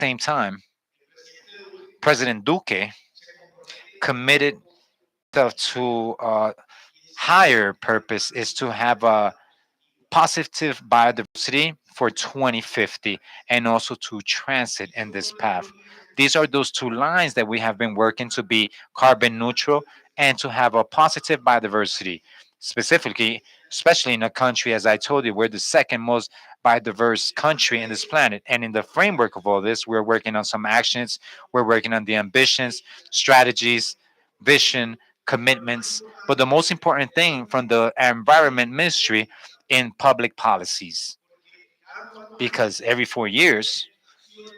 same time, President Duque committed himself to higher purpose is to have a positive biodiversity for 2050 and also to transit in this path. These are those two lines that we have been working to be carbon neutral and to have a positive biodiversity. Specifically, especially in a country, as I told you, we're the second most biodiverse country in this planet. And in the framework of all this, we're working on some actions, we're working on the ambitions, strategies, vision, commitments. But the most important thing from the environment ministry in public policies, because every 4 years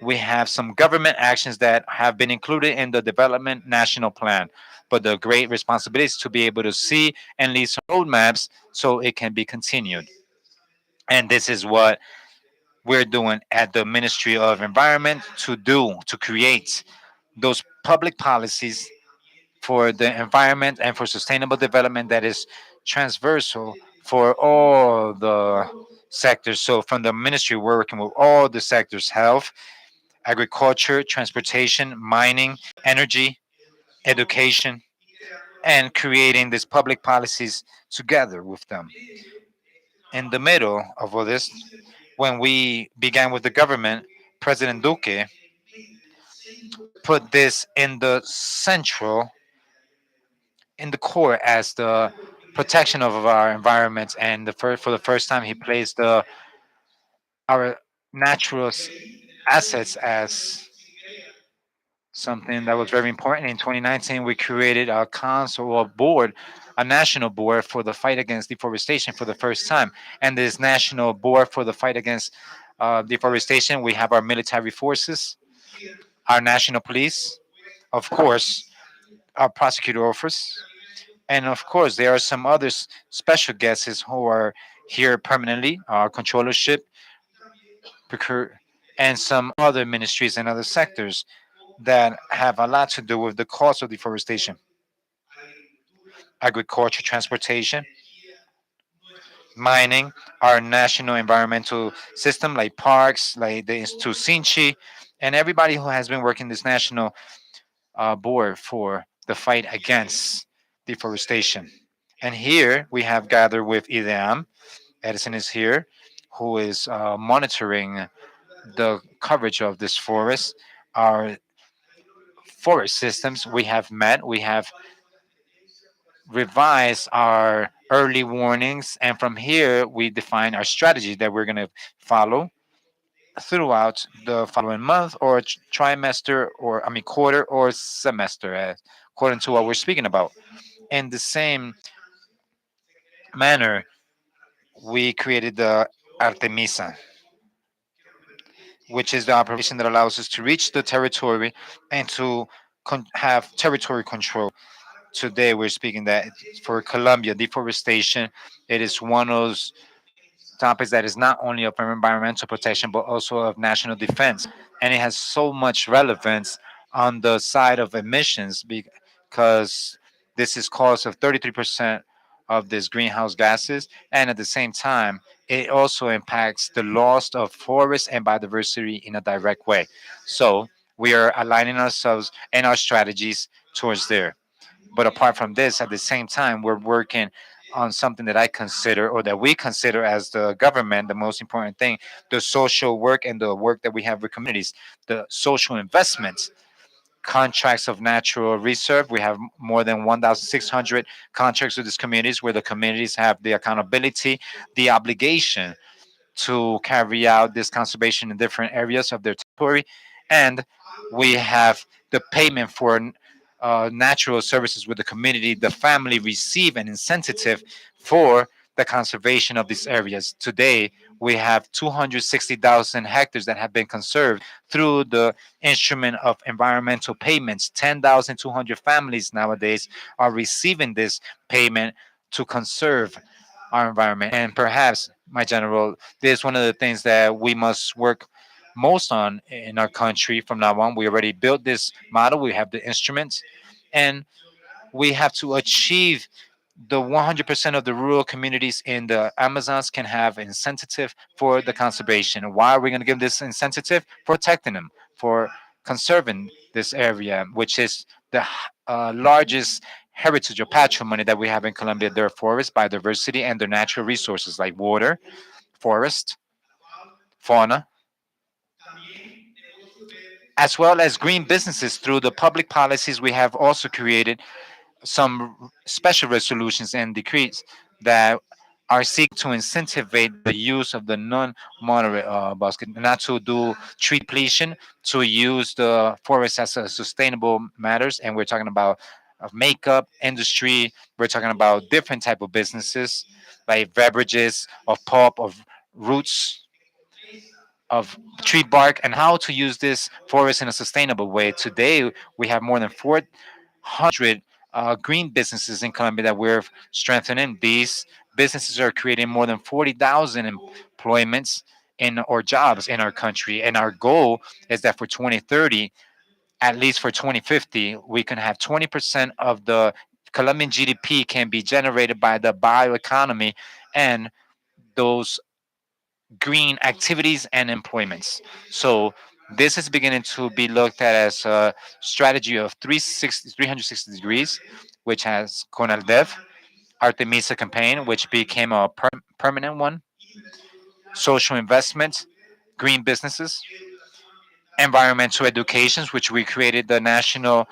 we have some government actions that have been included in the development national plan, but the great responsibility is to be able to see and lead some roadmaps so it can be continued. And this is what we're doing at the Ministry of Environment to create those public policies for the environment and for sustainable development that is transversal for all the sectors. So from the ministry, we're working with all the sectors: health, agriculture, transportation, mining, energy, education, and creating these public policies together with them. In the middle of all this, when we began with the government, President Duque put this in the central, in the core, as the protection of our environment. And for the first time, he placed our natural assets as something that was very important. In 2019, we created a council or board, a national board for the fight against deforestation for the first time. And this national board for the fight against deforestation, we have our military forces, our national police, of course, our prosecutor office, and of course, there are some other special guests who are here permanently, our controllership, and some other ministries and other sectors that have a lot to do with the cause of deforestation: agriculture, transportation, mining, our national environmental system, like parks, like the Institute Sinchi, and everybody who has been working this national board for the fight against deforestation. And here we have gathered with IDEAM. Edison is here, who is monitoring the coverage of this forest, our forest systems. We have met, we have revised our early warnings, and from here we define our strategy that we're going to follow throughout the following month or trimester, or I mean quarter or semester, according to what we're speaking about. In the same manner, we created the Artemisa, which is the operation that allows us to reach the territory and to have territory control. Today, we're speaking that for Colombia, deforestation, it is one of those topics that is not only of environmental protection but also of national defense, and it has so much relevance on the side of emissions because this is cause of 33% of these greenhouse gases, and at the same time it also impacts the loss of forests and biodiversity in a direct way. So we are aligning ourselves and our strategies towards there. But apart from this, at the same time, we're working on something that I consider, or that we consider as the government, the most important thing: the social work and the work that we have with communities, the social investments, contracts of natural reserve. We have more than 1,600 contracts with these communities, where the communities have the accountability, the obligation to carry out this conservation in different areas of their territory. And we have the payment for natural services with the community. The family receive an incentive for the conservation of these areas. Today, we have 260,000 hectares that have been conserved through the instrument of environmental payments. 10,200 families nowadays are receiving this payment to conserve our environment. And perhaps, my general, this is one of the things that we must work most on in our country from now on. We already built this model, we have the instruments, and we have to achieve the 100% of the rural communities in the Amazons can have incentive for the conservation. Why are we going to give this incentive? For protecting them, for conserving this area, which is the largest heritage or patrimony that we have in Colombia. Their forests, biodiversity, and their natural resources like water, forest, fauna, as well as green businesses. Through the public policies, we have also created some special resolutions and decrees that are seeking to incentivize the use of the non-monetary basket, not to do tree depletion, to use the forest as a sustainable matters. And we're talking about makeup industry. We're talking about different type of businesses like beverages, of pulp, of roots, of tree bark, and how to use this forest in a sustainable way. Today, we have more than 400 green businesses in Colombia that we're strengthening. These businesses are creating more than 40,000 employments in or jobs in our country. And our goal is that for 2030, at least for 2050, we can have 20% of the Colombian GDP can be generated by the bioeconomy and those green activities and employments. So this is beginning to be looked at as a strategy of 360 degrees, which has Conaldev, Artemisa campaign, which became a permanent one, social investment, green businesses, environmental educations, which we created the National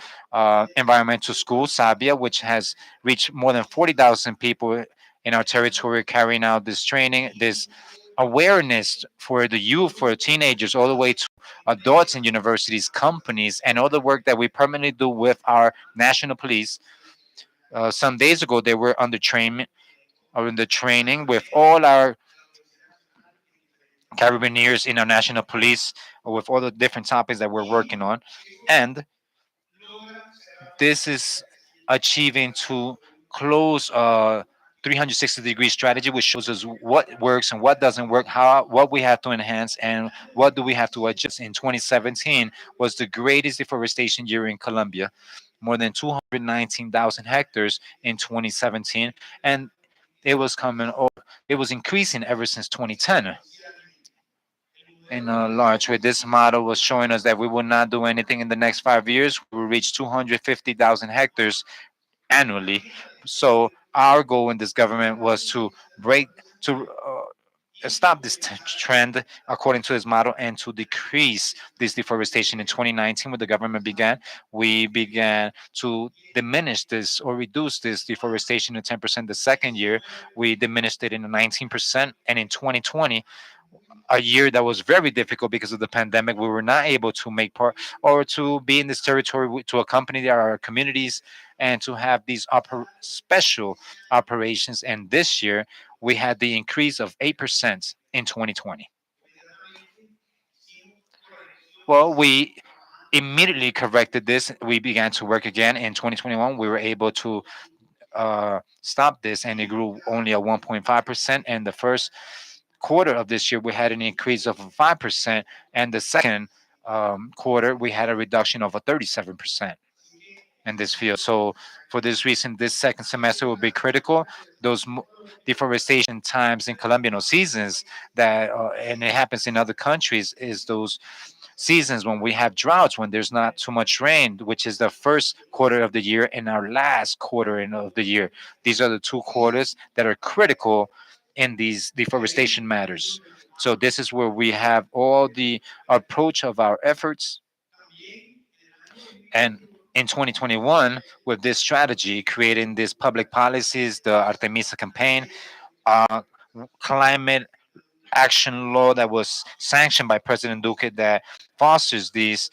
Environmental School, Sabia, which has reached more than 40,000 people in our territory carrying out this training, this awareness for the youth, for teenagers, all the way to adults in universities, companies, and all the work that we permanently do with our national police. Some days ago, they were under training or in the training with all our carabiniers in our national police, with all the different topics that we're working on. And this is achieving to close a 360-degree strategy, which shows us what works and what doesn't work, how what we have to enhance and what do we have to adjust. In 2017 was the greatest deforestation year in Colombia, more than 219,000 hectares in 2017, and it was coming. It was increasing ever since 2010 in a large way. This model was showing us that we will not do anything in the next 5 years. We will reach 250,000 hectares annually. So our goal in this government was to break, to stop this trend according to this model and to decrease this deforestation. In 2019, when the government began, we began to diminish this or reduce this deforestation to 10%. The second year, we diminished it in 19%. And in 2020, a year that was very difficult because of the pandemic, we were not able to make part or to be in this territory to accompany our communities and to have these special operations. And this year, we had the increase of 8% in 2020. Well, we immediately corrected this. We began to work again in 2021. We were able to stop this, and it grew only at 1.5%. And the first quarter of this year, we had an increase of 5%, and the second quarter, we had a reduction of a 37% in this field. So, for this reason, this second semester will be critical. Those deforestation times in Colombian seasons that, and it happens in other countries, is those seasons when we have droughts, when there's not too much rain, which is the first quarter of the year and our last quarter of the year. These are the two quarters that are critical in these deforestation matters. So this is where we have all the approach of our efforts. And in 2021, with this strategy, creating these public policies, the Artemisa campaign, uh, climate action law that was sanctioned by President Duque that fosters these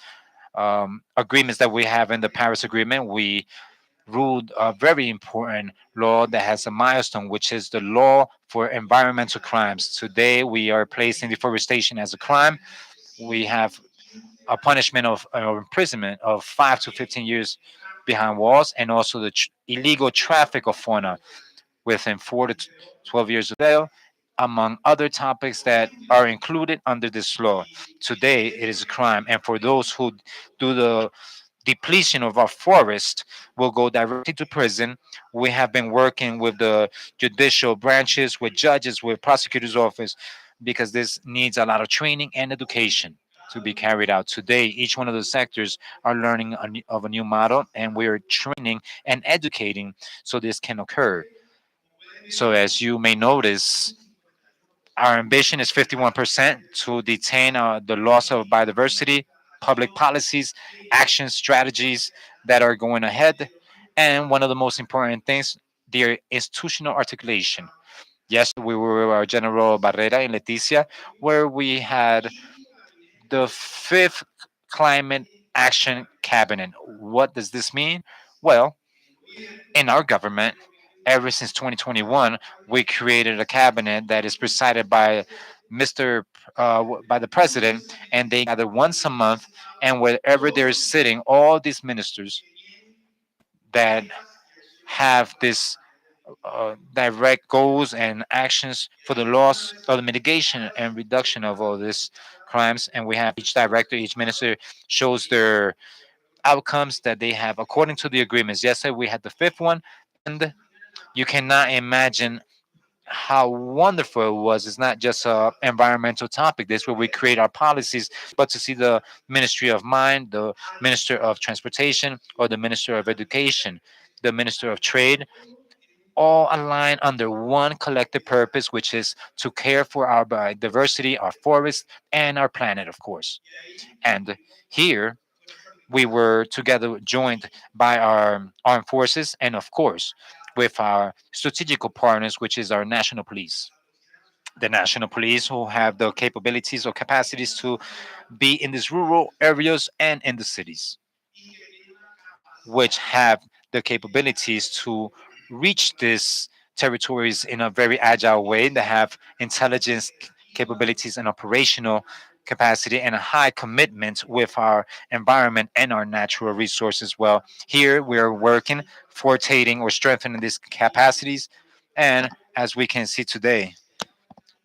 agreements that we have in the Paris Agreement. We ruled a very important law that has a milestone, which is the law for environmental crimes. Today, we are placing deforestation as a crime. We have a punishment of imprisonment of 5 to 15 years behind walls, and also the illegal traffic of fauna within 4 to 12 years of jail, among other topics that are included under this law. Today, it is a crime, and for those who do the depletion of our forest will go directly to prison. We have been working with the judicial branches, with judges, with prosecutors' office, because this needs a lot of training and education. to be carried out today. Each one of the sectors are learning of a new model, and we are training and educating so this can occur. So as you may notice, our ambition is 51% to detain the loss of biodiversity, public policies, action strategies that are going ahead, and one of the most important things, their institutional articulation. Yes, we were with our General Barrera in Leticia, where we had the fifth climate action cabinet. What does this mean? Well, in our government, ever since 2021, we created a cabinet that is presided by Mr. By the president, and they gather once a month, and wherever they're sitting, all these ministers that have this direct goals and actions for the loss or the mitigation and reduction of all these crimes. And we have each director, each minister shows their outcomes that they have according to the agreements. Yesterday we had the fifth one, and you cannot imagine how wonderful it was. It's not just a environmental topic. This is where we create our policies, but to see the Ministry of Mine, the Minister of Transportation, or the Minister of Education, the Minister of Trade, all align under one collective purpose, which is to care for our biodiversity, our forests, and our planet, of course. And here we were together joined by our armed forces and, of course, with our strategical partners, which is our national police. The national police who have the capabilities or capacities to be in these rural areas and in the cities, which have the capabilities to reach these territories in a very agile way, that have intelligence capabilities and operational capacity and a high commitment with our environment and our natural resources. Well, here we are working, fortating or strengthening these capacities. And as we can see today,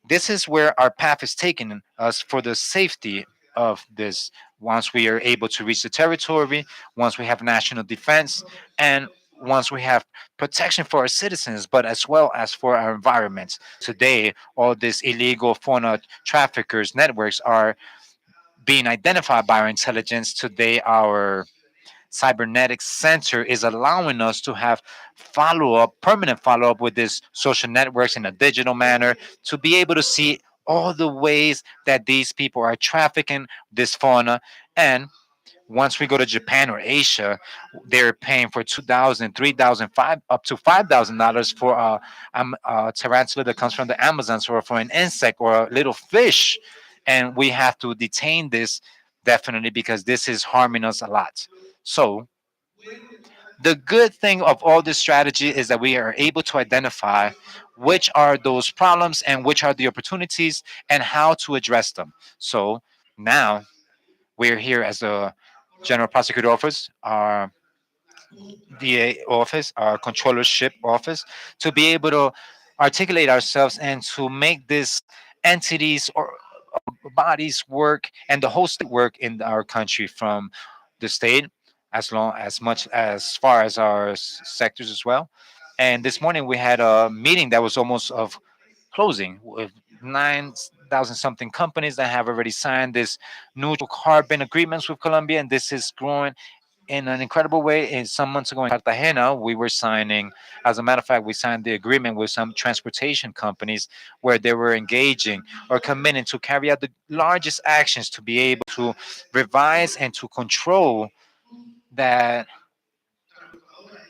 this is where our path is taking us for the safety of this. Once we are able to reach the territory, once we have national defense, and once we have protection for our citizens, but as well as for our environment. Today, all these illegal fauna traffickers networks are being identified by our intelligence. Today, our cybernetics center is allowing us to have follow up, permanent follow up with these social networks in a digital manner, to be able to see all the ways that these people are trafficking this fauna. And once we go to Japan or Asia, they're paying for 2,000, 3,000, five up to $5,000 for a tarantula that comes from the Amazons, or for an insect or a little fish. And we have to detain this definitely, because this is harming us a lot. So the good thing of all this strategy is that we are able to identify which are those problems and which are the opportunities and how to address them. So now we're here as the General Prosecutor Office, our DA office, our controllership office, to be able to articulate ourselves and to make these entities or bodies work, and the whole state work in our country, from the state as long as much as far as our sectors as well. And this morning we had a meeting that was almost of closing, with 9,000 something companies that have already signed this neutral carbon agreements with Colombia, and this is growing in an incredible way. In some months ago in Cartagena, we were signing, as a matter of fact, we signed the agreement with some transportation companies where they were engaging or committing to carry out the largest actions to be able to revise and to control that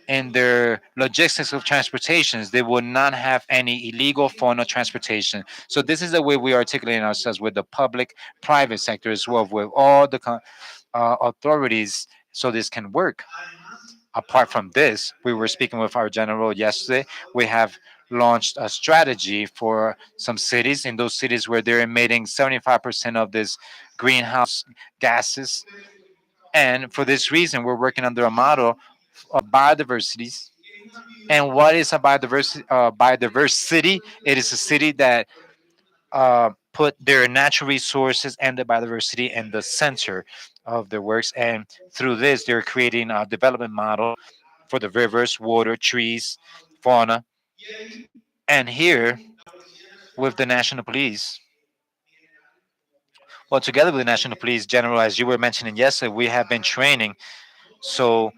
in their logistics of transportations, they will not have any illegal form of transportation. So this is the way we are articulating ourselves with the public, private sector as well, with all the authorities, so this can work. Apart from this, we were speaking with our general yesterday. We have launched a strategy for some cities, in those cities where they're emitting 75% of this greenhouse gases. And for this reason, we're working under a model of biodiversities. And what is a biodiverse city? It is a city that put their natural resources and the biodiversity in the center of their works. And through this, they're creating a development model for the rivers, water, trees, fauna. And here, with the national police, Well, together with the National Police General, as you were mentioning yesterday, we have been training. So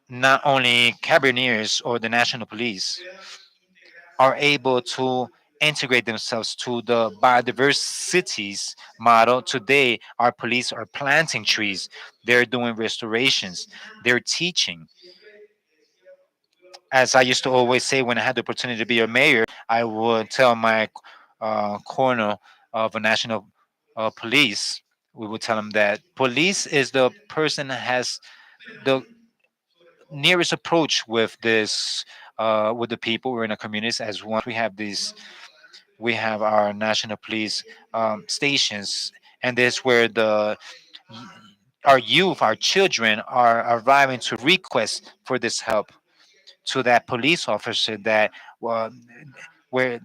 not only carabiniers or the National Police are able to integrate themselves to the biodiversities model. Today, our police are planting trees, they're doing restorations, they're teaching. As I used to always say when I had the opportunity to be a mayor, I would tell my colonel of a national police, we would tell him that police is the person that has the nearest approach with this with the people we're in a communities. As once we have these, we have our national police stations, and this is where the our youth, our children are arriving to request for this help to that police officer that uh, where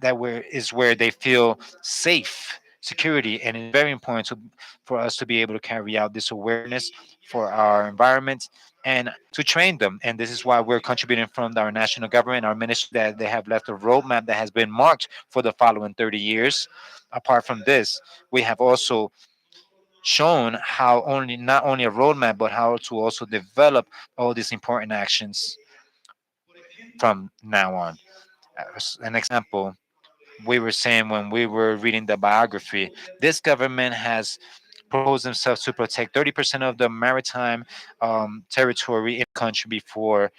is where they feel safe security. And it's very important for us to be able to carry out this awareness for our environment and to train them. And this is why we're contributing from our national government, our ministry, that they have left a roadmap that has been marked for the following 30 years. Apart from this, we have also shown how only not only a roadmap but how to also develop all these important actions from now on. As an example, we were saying when we were reading the biography, this government has proposed themselves to protect 30% of the maritime territory in the country before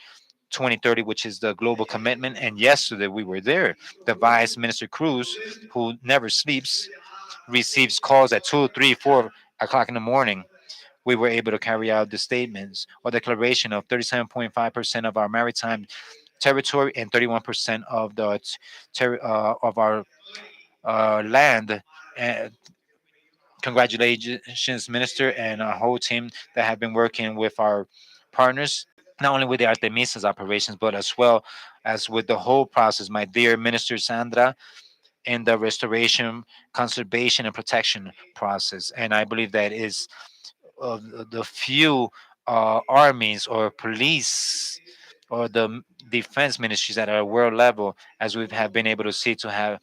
2030, which is the global commitment. And yesterday we were there. The Vice Minister Cruz, who never sleeps, receives calls at 2, 3, 4 o'clock in the morning. We were able to carry out the statements or declaration of 37.5% of our maritime territory and 31% of the of our land. And congratulations, Minister, and our whole team that have been working with our partners, not only with the Artemisas operations, but as well as with the whole process. My dear Minister Sandra, in the restoration, conservation, and protection process. And I believe that is of the few armies or police or the defense ministries that are world level, as we have been able to see, to have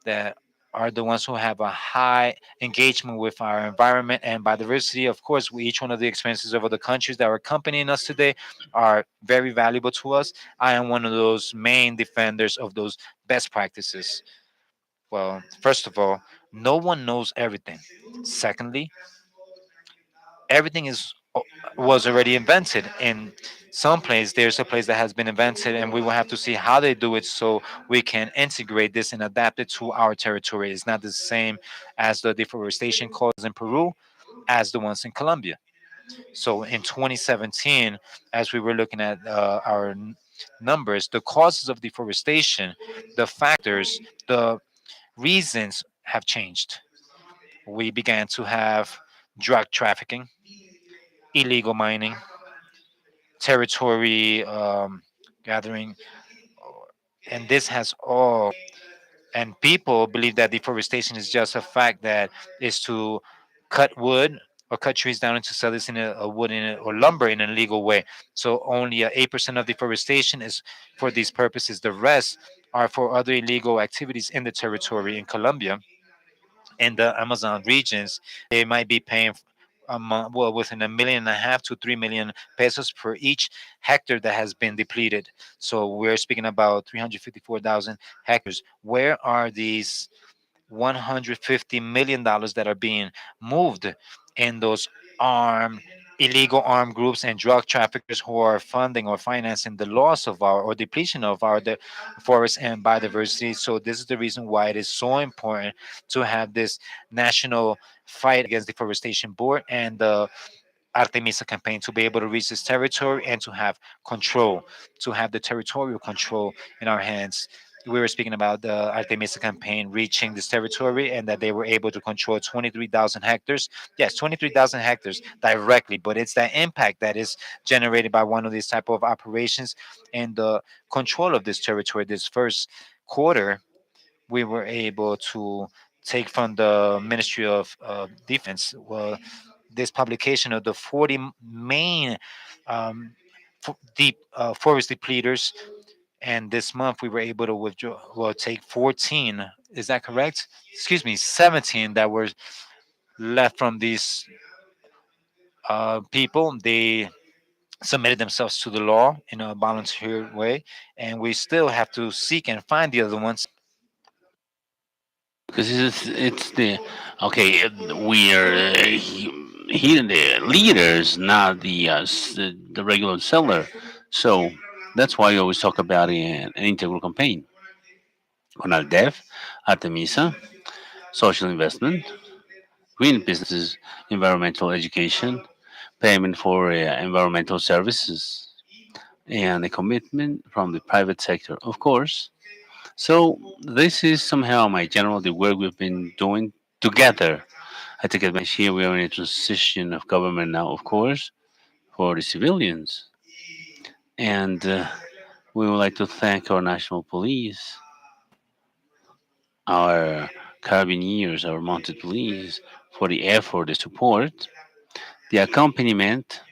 that are the ones who have a high engagement with our environment and biodiversity. Of course, each one of the experiences of other countries that are accompanying us today are very valuable to us. I am one of those main defenders of those best practices. Well, first of all, no one knows everything. Secondly, everything was already invented in some place. There's a place that has been invented, and we will have to see how they do it so we can integrate this and adapt it to our territory. It's not the same as the deforestation causes in Peru as the ones in Colombia. So in 2017, as we were looking at our numbers, the causes of deforestation, the factors, the reasons have changed. We began to have drug trafficking, illegal mining, territory gathering, and this has all. And people believe that deforestation is just a fact that is to cut wood or cut trees down and to sell this in a wood in or lumber in a legal way. So only 8% of deforestation is for these purposes. The rest are for other illegal activities in the territory. In Colombia, in the Amazon regions, they might be paying well within 1.5 million to 3 million pesos per each hectare that has been depleted. So we're speaking about 354,000 hectares. Where are these $150 million that are being moved in those armed illegal armed groups and drug traffickers who are funding or financing the loss of our or depletion of our forest and biodiversity? So this is the reason why it is so important to have this national fight against deforestation board and the Artemisa campaign to be able to reach this territory and to have control, to have the territorial control in our hands. We were speaking about the Artemisa campaign reaching this territory and that they were able to control 23,000 hectares. Yes, 23,000 hectares directly, but it's that impact that is generated by one of these type of operations and the control of this territory. This first quarter, we were able to take from the Ministry of Defense. Well, this publication of the 40 main deep forest depleters, and this month we were able to withdraw, well, take 14. Is that correct? Excuse me, 17 that were left from these people. They submitted themselves to the law in a volunteer way, and we still have to seek and find the other ones. Because it's the okay. We are here the leaders, not the regular seller. So that's why I always talk about an integral campaign. Conaldef, Artemisa, social investment, green businesses, environmental education, payment for environmental services, and a commitment from the private sector, of course. So this is somehow my general the work we've been doing together. I take advantage here. We are in a transition of government now, of course, for the civilians, and we would like to thank our national police, our carabiniers, our mounted police for the effort, the support, the accompaniment,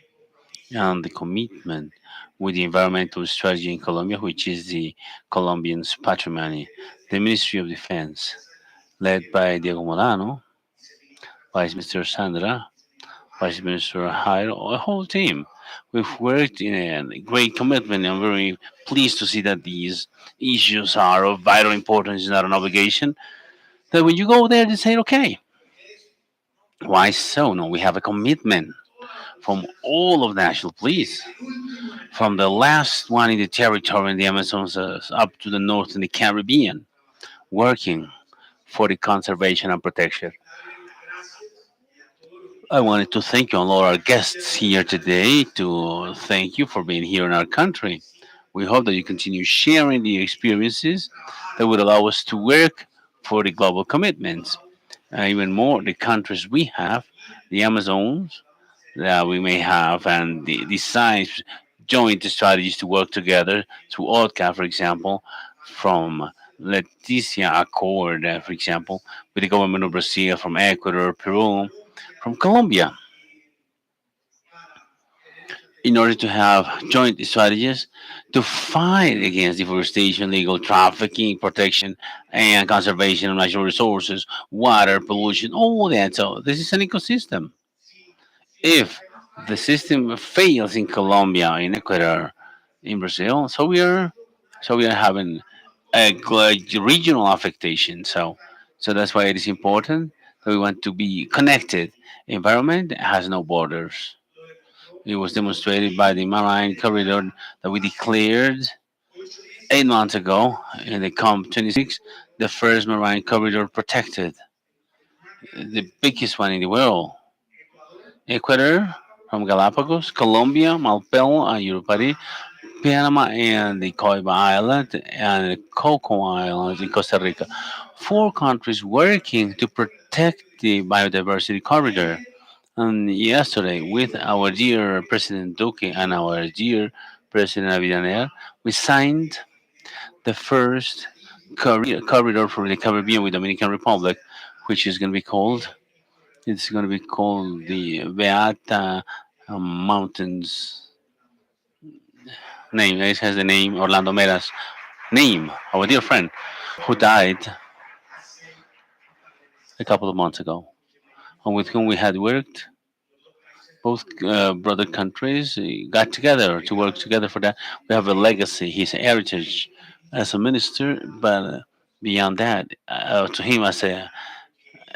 and the commitment with the environmental strategy in Colombia, which is the Colombian's patrimony, the Ministry of Defense, led by Diego Morano, Vice Minister Sandra, Vice Minister Jairo, a whole team. We've worked in a great commitment. I'm very pleased to see that these issues are of vital importance, not an obligation. That when you go there, they say, okay, why so? No, we have a commitment from all of the national police, from the last one in the territory in the Amazons up to the north in the Caribbean, working for the conservation and protection. I wanted to thank you and all our guests here today to thank you for being here in our country. We hope that you continue sharing the experiences that would allow us to work for the global commitments. Even more, the countries we have, the Amazons that we may have, and the science joint strategies to work together through ODCA, for example, from Leticia Accord, for example, with the government of Brazil, from Ecuador, Peru, from Colombia, in order to have joint strategies to fight against deforestation, legal trafficking, protection, and conservation of natural resources, water pollution, all that. So this is an ecosystem. If the system fails in Colombia, in Ecuador, in Brazil, so we are having a regional affectation. So that's why it is important that we want to be connected. Environment has no borders. It was demonstrated by the marine corridor that we declared 8 months ago in the COP26, the first marine corridor protected, the biggest one in the world. Ecuador from Galapagos, Colombia, Malpelo, and Urupari, Panama, and the Coiba Island, and the Coco Islands in Costa Rica. Four countries working to protect the biodiversity corridor. And yesterday, with our dear President Duque and our dear President Abinader, we signed the first corridor for the Caribbean with Dominican Republic, which is going to be called. It's going to be called the Beata Mountains name. It has the name Orlando Mera's name, our dear friend, who died a couple of months ago, and with whom we had worked. Both brother countries got together to work together for that. We have a legacy, his heritage as a minister, but beyond that, to him as a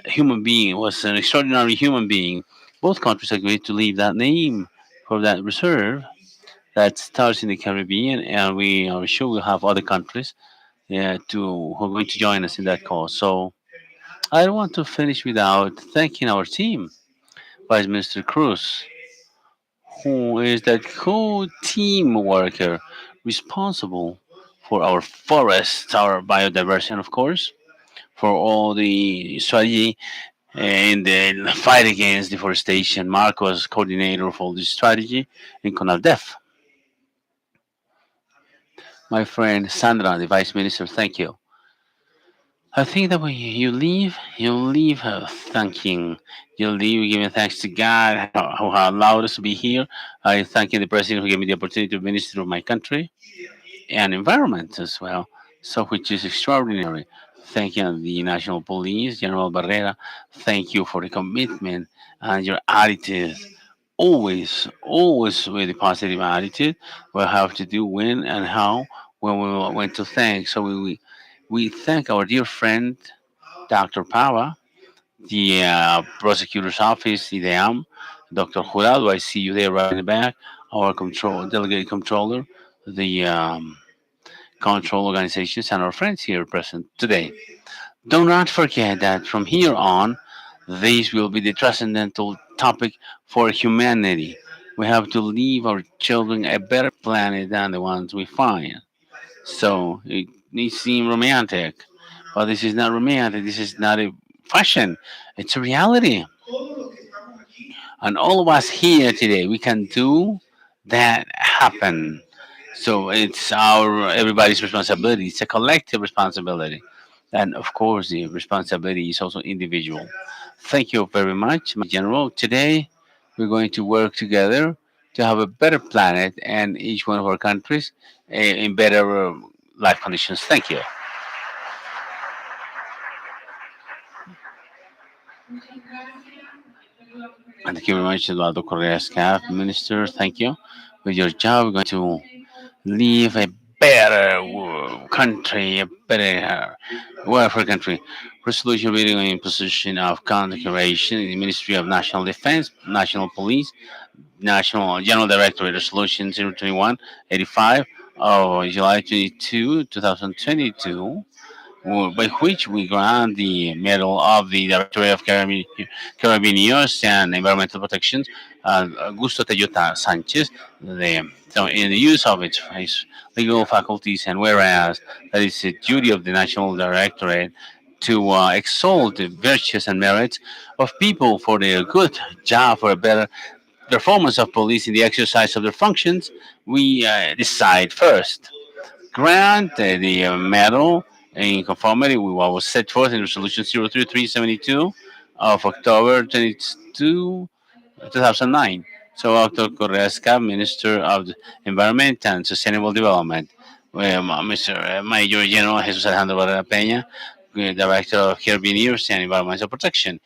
human being, was an extraordinary human being. Both countries agreed to leave that name for that reserve that starts in the Caribbean, and we are sure we'll have other countries who are going to join us in that cause. So I don't want to finish without thanking our team, Vice Minister Cruz, who is that co-team worker responsible for our forests, our biodiversity, and of course, for all the strategy in the fight against deforestation. Mark was coordinator of all this strategy in CONALDEF. My friend Sandra, the vice minister, thank you. I think that when you leave thanking, you leave giving thanks to God who allowed us to be here. I thanking the president who gave me the opportunity to minister of my country and environment as well, so which is extraordinary. Thank you, the National Police, General Barrera. Thank you for the commitment and your attitude. Always, always with a positive attitude. We have to do when and how when we want to thank. So we thank our dear friend Dr. Pava, the prosecutor's office, IDEAM, Dr. Jurado. I see you there right in the back. Our control delegate controller, the control organizations, and our friends here present today. Do not forget that from here on, this will be the transcendental topic for humanity. We have to leave our children a better planet than the ones we find. So it may seem romantic, but this is not romantic. This is not a fashion. It's a reality. And all of us here today, we can do that happen. So it's our everybody's responsibility. It's a collective responsibility. And of course, the responsibility is also individual. Thank you very much, my general. Today, we're going to work together to have a better planet and each one of our countries in better life conditions. Thank you. And thank you very much, Eduardo Correa, staff minister. Thank you. With your job, we're going to leave a better country, a better welfare country. Resolution reading on imposition of condecoration in the Ministry of National Defense, National Police, National General Directorate, Resolution 021-85 of July 22, 2022, by which we grant the Medal of the Directorate of Carabineers and Environmental Protection, Augusto Tellota Sanchez, so in the use of its legal faculties, and whereas that is the duty of the National Directorate to exalt the virtues and merits of people for their good job, for a better performance of police in the exercise of their functions, we decide first grant the medal in conformity with what was set forth in Resolution 03372 of October 2009. So, Dr. Corresca, Minister of the Environment and Sustainable Development, Mr. Major General Jesus Alejandro Barrera Peña, Director of Carabiniers and Environmental Protection.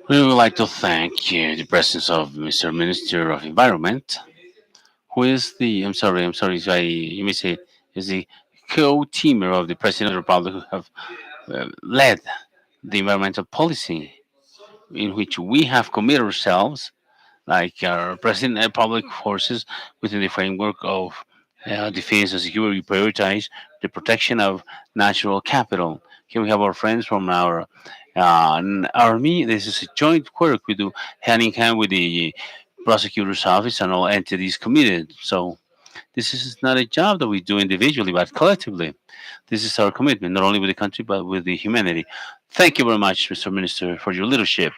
We would like to thank the presence of Mr. Minister of Environment, who is I'm sorry, so you may say, is the co-teamer of the President of the Republic who have led the environmental policy in which we have committed ourselves, like our President and public forces, within the framework of defense and security, prioritize the protection of natural capital. Here we have our friends from our army. This is a joint work we do hand in hand with the prosecutor's office and all entities committed. So this is not a job that we do individually, but collectively. This is our commitment, not only with the country, but with the humanity. Thank you very much, Mr. Minister, for your leadership.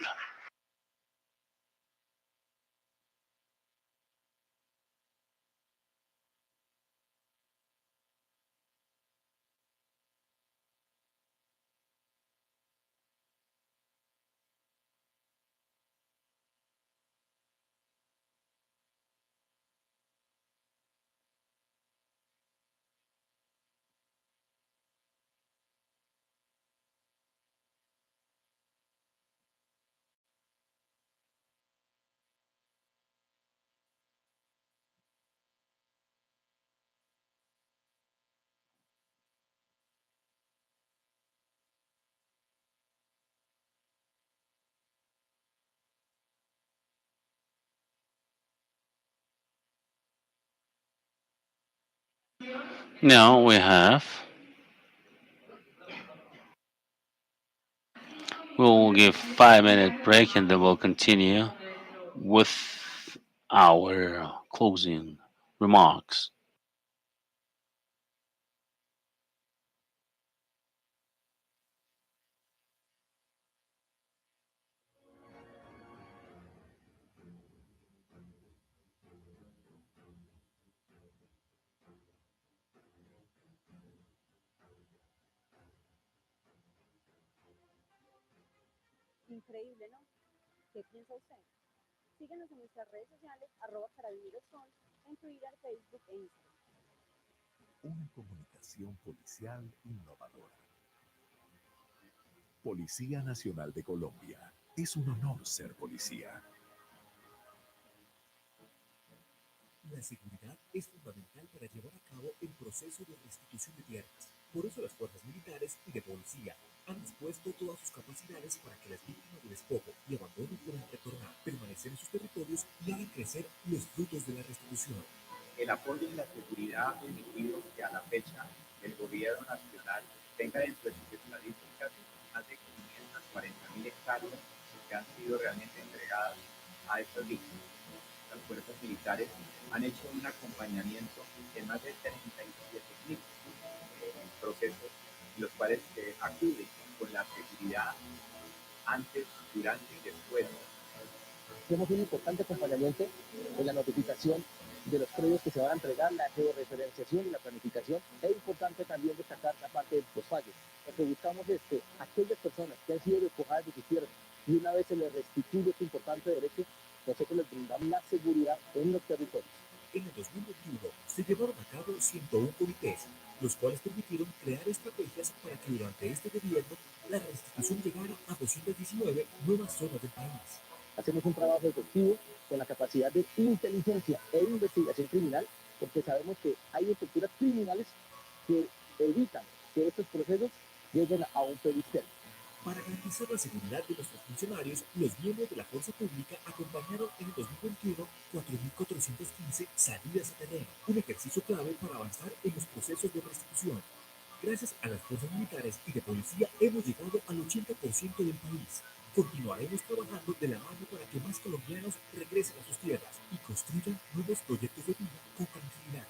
No, we have. We'll give 5 minute break and then we'll continue with our closing remarks. Una comunicación policial innovadora. Policía Nacional de Colombia. Es un honor ser policía. La seguridad es fundamental para llevar a cabo el proceso de restitución de tierras. Por eso las fuerzas militares y de policía han dispuesto todas sus capacidades para que las víctimas de despojo y abandono puedan retornar, permanecer en sus territorios y hagan crecer los frutos de la restitución. El apoyo y la seguridad ha permitido que a la fecha el gobierno nacional tenga dentro de sus estadísticas más de 540.000 hectáreas que han sido realmente entregadas a estas víctimas. Las fuerzas militares han hecho un acompañamiento en más de 37.000 procesos, los cuales acuden con la seguridad antes, durante y después. Hacemos un importante acompañamiento en la notificación de los predios que se van a entregar, la georreferenciación y la planificación. Es importante también destacar la parte de los fallos. Lo que buscamos es que aquellas personas que han sido despojadas de sus tierras y una vez se les restituye este importante derecho, nosotros les brindamos la seguridad en los territorios. En el 2021 se llevaron a cabo 101 comités, los cuales permitieron crear estrategias para que durante este gobierno la restitución llegara a 219 nuevas zonas del país. Hacemos un trabajo efectivo con la capacidad de inteligencia e investigación criminal, porque sabemos que hay estructuras criminales que evitan que estos procesos lleguen a un feliz término. Para garantizar la seguridad de nuestros funcionarios, los miembros de la fuerza pública acompañaron en el 2021 4.415 salidas a terreno, un ejercicio clave para avanzar en los procesos de restitución. Gracias a las fuerzas militares y de policía hemos llegado al 80% del país. Continuaremos trabajando de la mano para que más colombianos regresen a sus tierras y construyan nuevos proyectos de vida con tranquilidad.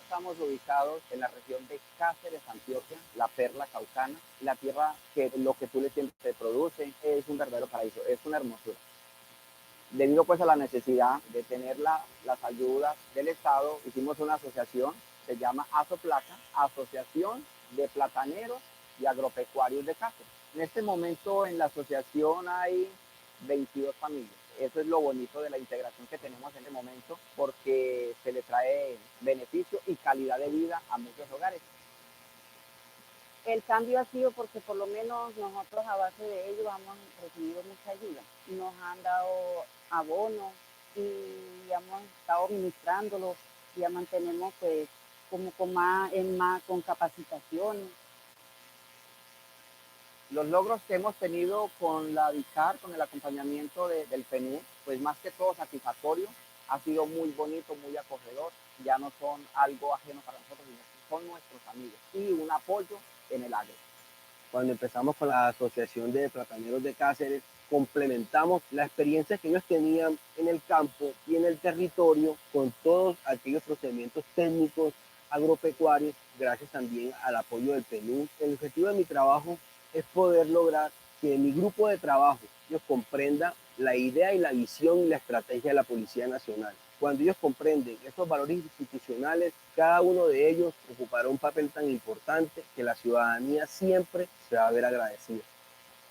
Estamos ubicados en la región de Cáceres, Antioquia, la perla caucana, la tierra que lo que tú le siempre produce es un verdadero paraíso, es una hermosura. Debido pues a la necesidad de tener las ayudas del Estado, hicimos una asociación, se llama ASOPLACA, Asociación de Plataneros y Agropecuarios de Cáceres. En este momento en la asociación hay 22 familias. Eso es lo bonito de la integración que tenemos en este momento, porque se le trae beneficio y calidad de vida a muchos hogares. El cambio ha sido porque por lo menos nosotros a base de ello hemos recibido mucha ayuda. Nos han dado abonos y hemos estado administrándolos, ya mantenemos pues como con capacitaciones. Los logros que hemos tenido con la DICAR, con el acompañamiento del PNU, pues más que todo satisfactorio, ha sido muy bonito, muy acogedor, ya no son algo ajeno para nosotros, sino que son nuestros amigos y un apoyo en el agro. Cuando empezamos con la Asociación de Plataneros de Cáceres, complementamos la experiencia que ellos tenían en el campo y en el territorio con todos aquellos procedimientos técnicos agropecuarios, gracias también al apoyo del PNU. El objetivo de mi trabajo es poder lograr que mi grupo de trabajo ellos comprenda la idea y la visión y la estrategia de la Policía Nacional. Cuando ellos comprenden esos valores institucionales, cada uno de ellos ocupará un papel tan importante que la ciudadanía siempre se va a ver agradecida.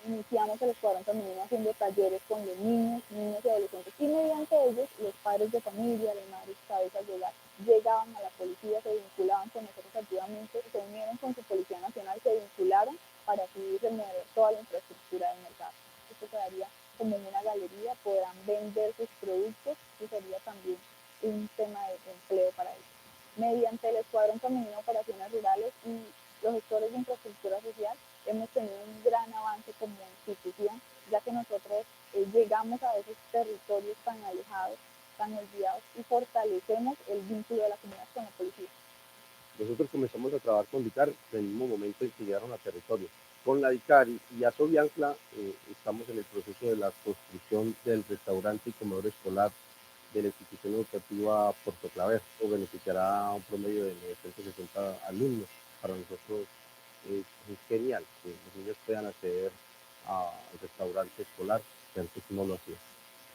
iniciamos el escuadrón femenino haciendo talleres con los niños, niños y adolescentes, y mediante ellos los padres de familia, las madres cabezas de hogar, llegaban a la policía, se vinculaban con nosotros activamente, se unieron con su Policía Nacional, se vincularon para así remover toda la infraestructura del mercado. Esto quedaría como una galería, podrán vender sus productos y sería también un tema de empleo para ellos. Mediante el Escuadrón Femenino de Operaciones Rurales y los gestores de infraestructura social, hemos tenido un gran avance como institución, ya que nosotros llegamos a esos territorios tan alejados, tan olvidados y fortalecemos el vínculo de la comunidad con la policía. Nosotros comenzamos a trabajar con DICAR en el mismo momento en que llegaron a territorio. Con la DICAR y Asobiancla estamos en el proceso de la construcción del restaurante y comedor escolar de la institución educativa Puerto Claver, o beneficiará a un promedio de 960 alumnos. Para nosotros es genial que los niños puedan acceder al restaurante escolar, que antes no lo hacían.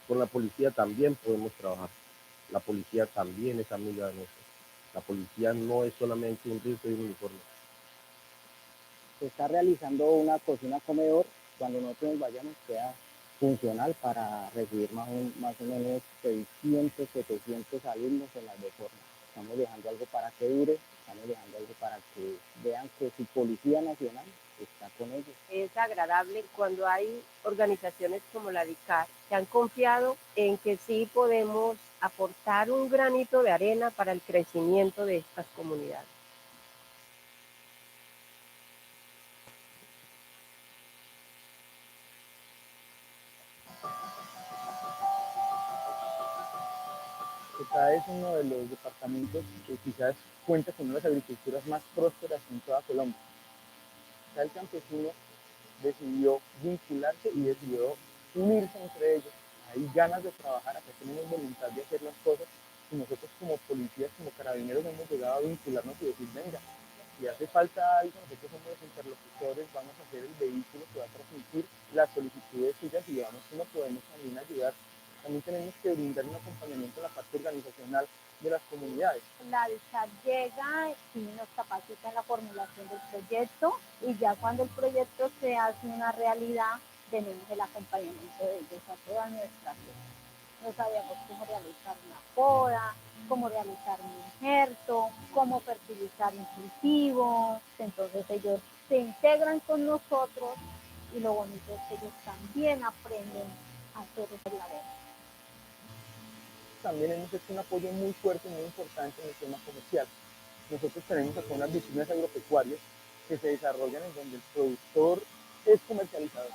Con la policía también podemos trabajar. La policía también es amiga de nosotros. La policía no es solamente un rifle y un uniforme. Se está realizando una cocina comedor. Cuando nosotros nos vayamos queda funcional para recibir más o menos 600, 700 alumnos en las dos formas. Estamos dejando algo para que dure, estamos dejando algo para que vean que su Policía Nacional está con ellos. Es agradable cuando hay organizaciones como la DICAR que han confiado en que sí podemos aportar un granito de arena para el crecimiento de estas comunidades. Esta es uno de los departamentos que quizás cuenta con una de las agriculturas más prósperas en toda Colombia. Acá el campesino decidió vincularse y decidió unirse entre ellos. Hay ganas de trabajar, acá tenemos voluntad de hacer las cosas y nosotros como policías, como carabineros hemos llegado a vincularnos y decir, venga, si hace falta algo, nosotros somos los interlocutores, vamos a ser el vehículo que va a transmitir las solicitudes suyas y digamos que no podemos también ayudar. También tenemos que brindar un acompañamiento en la parte organizacional de las comunidades. La DICAR llega y nos capacita en la formulación del proyecto y ya cuando el proyecto se hace una realidad, tenemos el acompañamiento de ellos a toda nuestra vida. No sabíamos cómo realizar una poda, cómo realizar un injerto, cómo fertilizar un cultivo. Entonces ellos se integran con nosotros y lo bonito es que ellos también aprenden a hacer esa labor. También hemos hecho un apoyo muy fuerte y muy importante en el tema comercial. Nosotros tenemos acá unas vitrinas agropecuarias que se desarrollan en donde el productor es comercializador.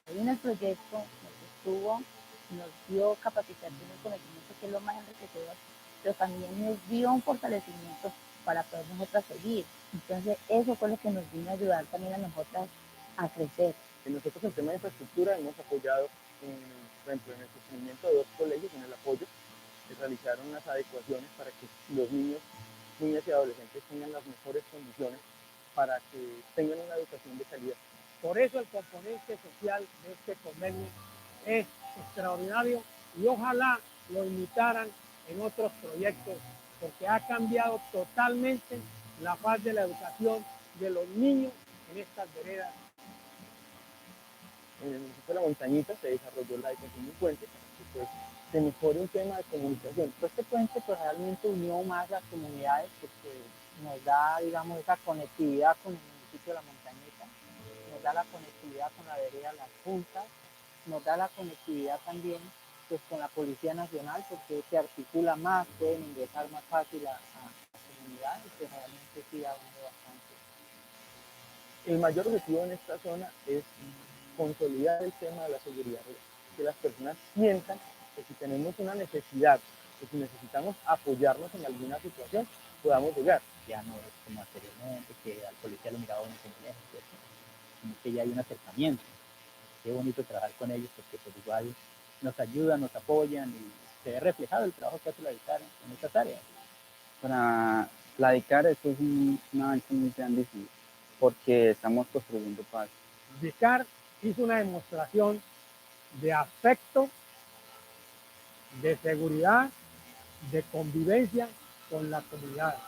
Ahí en el proyecto nos estuvo, nos dio capacitación y conocimiento, que es lo más enriquecedor, pero también nos dio un fortalecimiento para poder nosotras seguir. Entonces eso fue lo que nos vino a ayudar también a nosotras a crecer. Nosotros en tema de infraestructura hemos apoyado, por ejemplo, en el sostenimiento de 2 colegios, en el apoyo, se realizaron unas adecuaciones para que los niños y adolescentes tengan las mejores condiciones para que tengan una educación de calidad. Por eso el componente social de este convenio es extraordinario y ojalá lo imitaran en otros proyectos, porque ha cambiado totalmente la faz de la educación de los niños en estas veredas. En el municipio de La Montañita se desarrolló la educación de un puente para que pues, se mejore un tema de comunicación. Este puente pues, realmente unió más las comunidades porque nos da, digamos, esa conectividad con el municipio de La Montañita, nos da la conectividad con la vereda Las Juntas, nos da la conectividad también pues, con la Policía Nacional porque se articula más, pueden ingresar más fácil a las comunidades, que realmente sí ha unido bastante. El mayor objetivo en esta zona es consolidar el tema de la seguridad rural, que las personas sientan que si tenemos una necesidad, que si necesitamos apoyarnos en alguna situación, podamos llegar. Ya no es como anteriormente, que al policía lo miraba uno como lejos, ¿cierto? Como que ya hay un acercamiento. Qué bonito trabajar con ellos porque pues igual nos ayudan, nos apoyan y se ve reflejado el trabajo que hace la DICAR en estas áreas. Para la DICAR esto es un avance muy grandísimo porque estamos construyendo paz. DICAR hizo una demostración de afecto, de seguridad, de convivencia con la comunidad.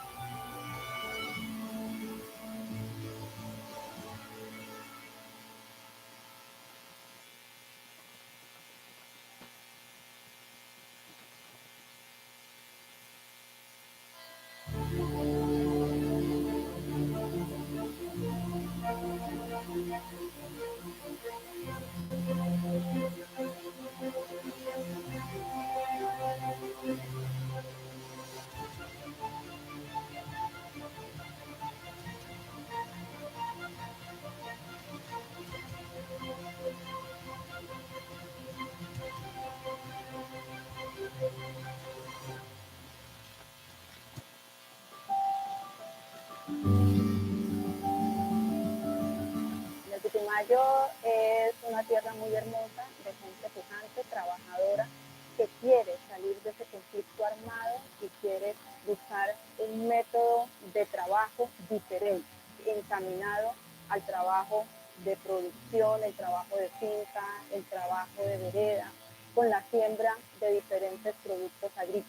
Putumayo es una tierra muy hermosa, de gente pujante, trabajadora, que quiere salir de ese conflicto armado y quiere buscar un método de trabajo diferente, encaminado al trabajo de producción, el trabajo de finca, el trabajo de vereda, con la siembra de diferentes productos agrícolas.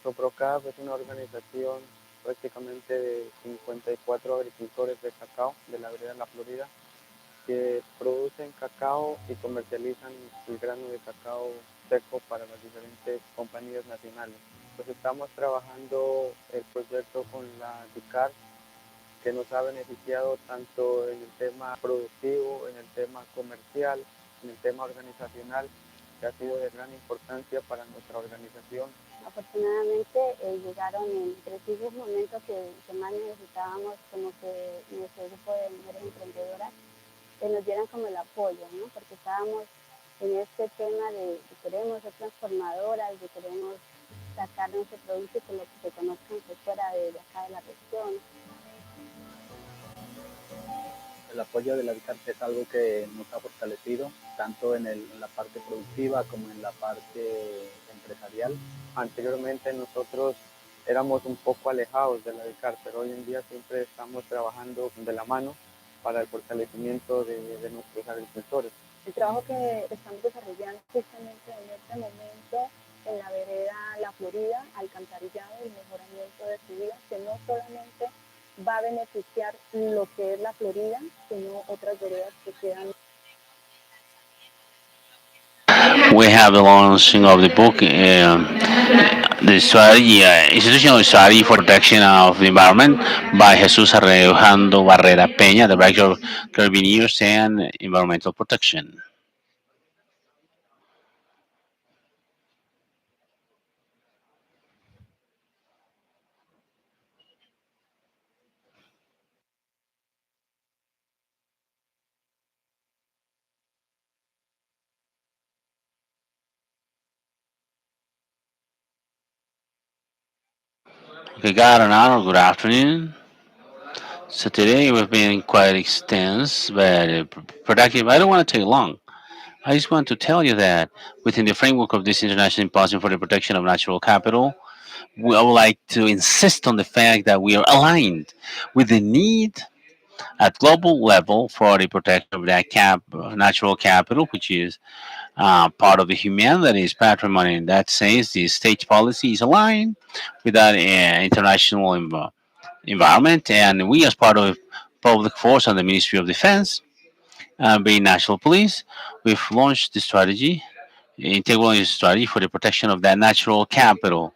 Soprocaf es una organización prácticamente de 54 agricultores de cacao de la vereda La Florida que producen cacao y comercializan el grano de cacao seco para las diferentes compañías nacionales. Pues estamos trabajando el proyecto con la DICAR que nos ha beneficiado tanto en el tema productivo, en el tema comercial, en el tema organizacional, que ha sido de gran importancia para nuestra organización. Afortunadamente llegaron en precisos momentos que más necesitábamos como que nuestro grupo de mujeres emprendedoras nos dieran como el apoyo, ¿no? Porque estábamos en este tema de queremos ser transformadoras, de queremos sacar nuestro producto y que lo que se conozcan que fuera de acá de la región. El apoyo de la DICART es algo que nos ha fortalecido, tanto en la parte productiva como en la parte empresarial. Anteriormente nosotros éramos un poco alejados de la DICART, pero hoy en día siempre estamos trabajando de la mano para el fortalecimiento de nuestros agricultores. El trabajo que estamos desarrollando justamente en este momento en la vereda La Florida, alcantarillado y mejoramiento de su vida, que no solamente va a beneficiar lo que es La Florida, sino otras veredas que quedan. We have the launching of the book, the strategy, institutional strategy for protection of the environment by Jesus Arrejando Barrera Peña, Director of Carabiniers and Environmental Protection. Okay, God and honor, good afternoon. So today we've been quite extensive, but productive. I don't want to take long. I just want to tell you that within the framework of this International Symposium for the Protection of Natural Capital, I would like to insist on the fact that we are aligned with the need at global level for the protection of that natural capital, which is part of the humanities patrimony. In that sense, the state policy is aligned with that international environment, and we, as part of public force and the Ministry of Defense, being national police, we've launched the strategy, integral strategy for the protection of that natural capital.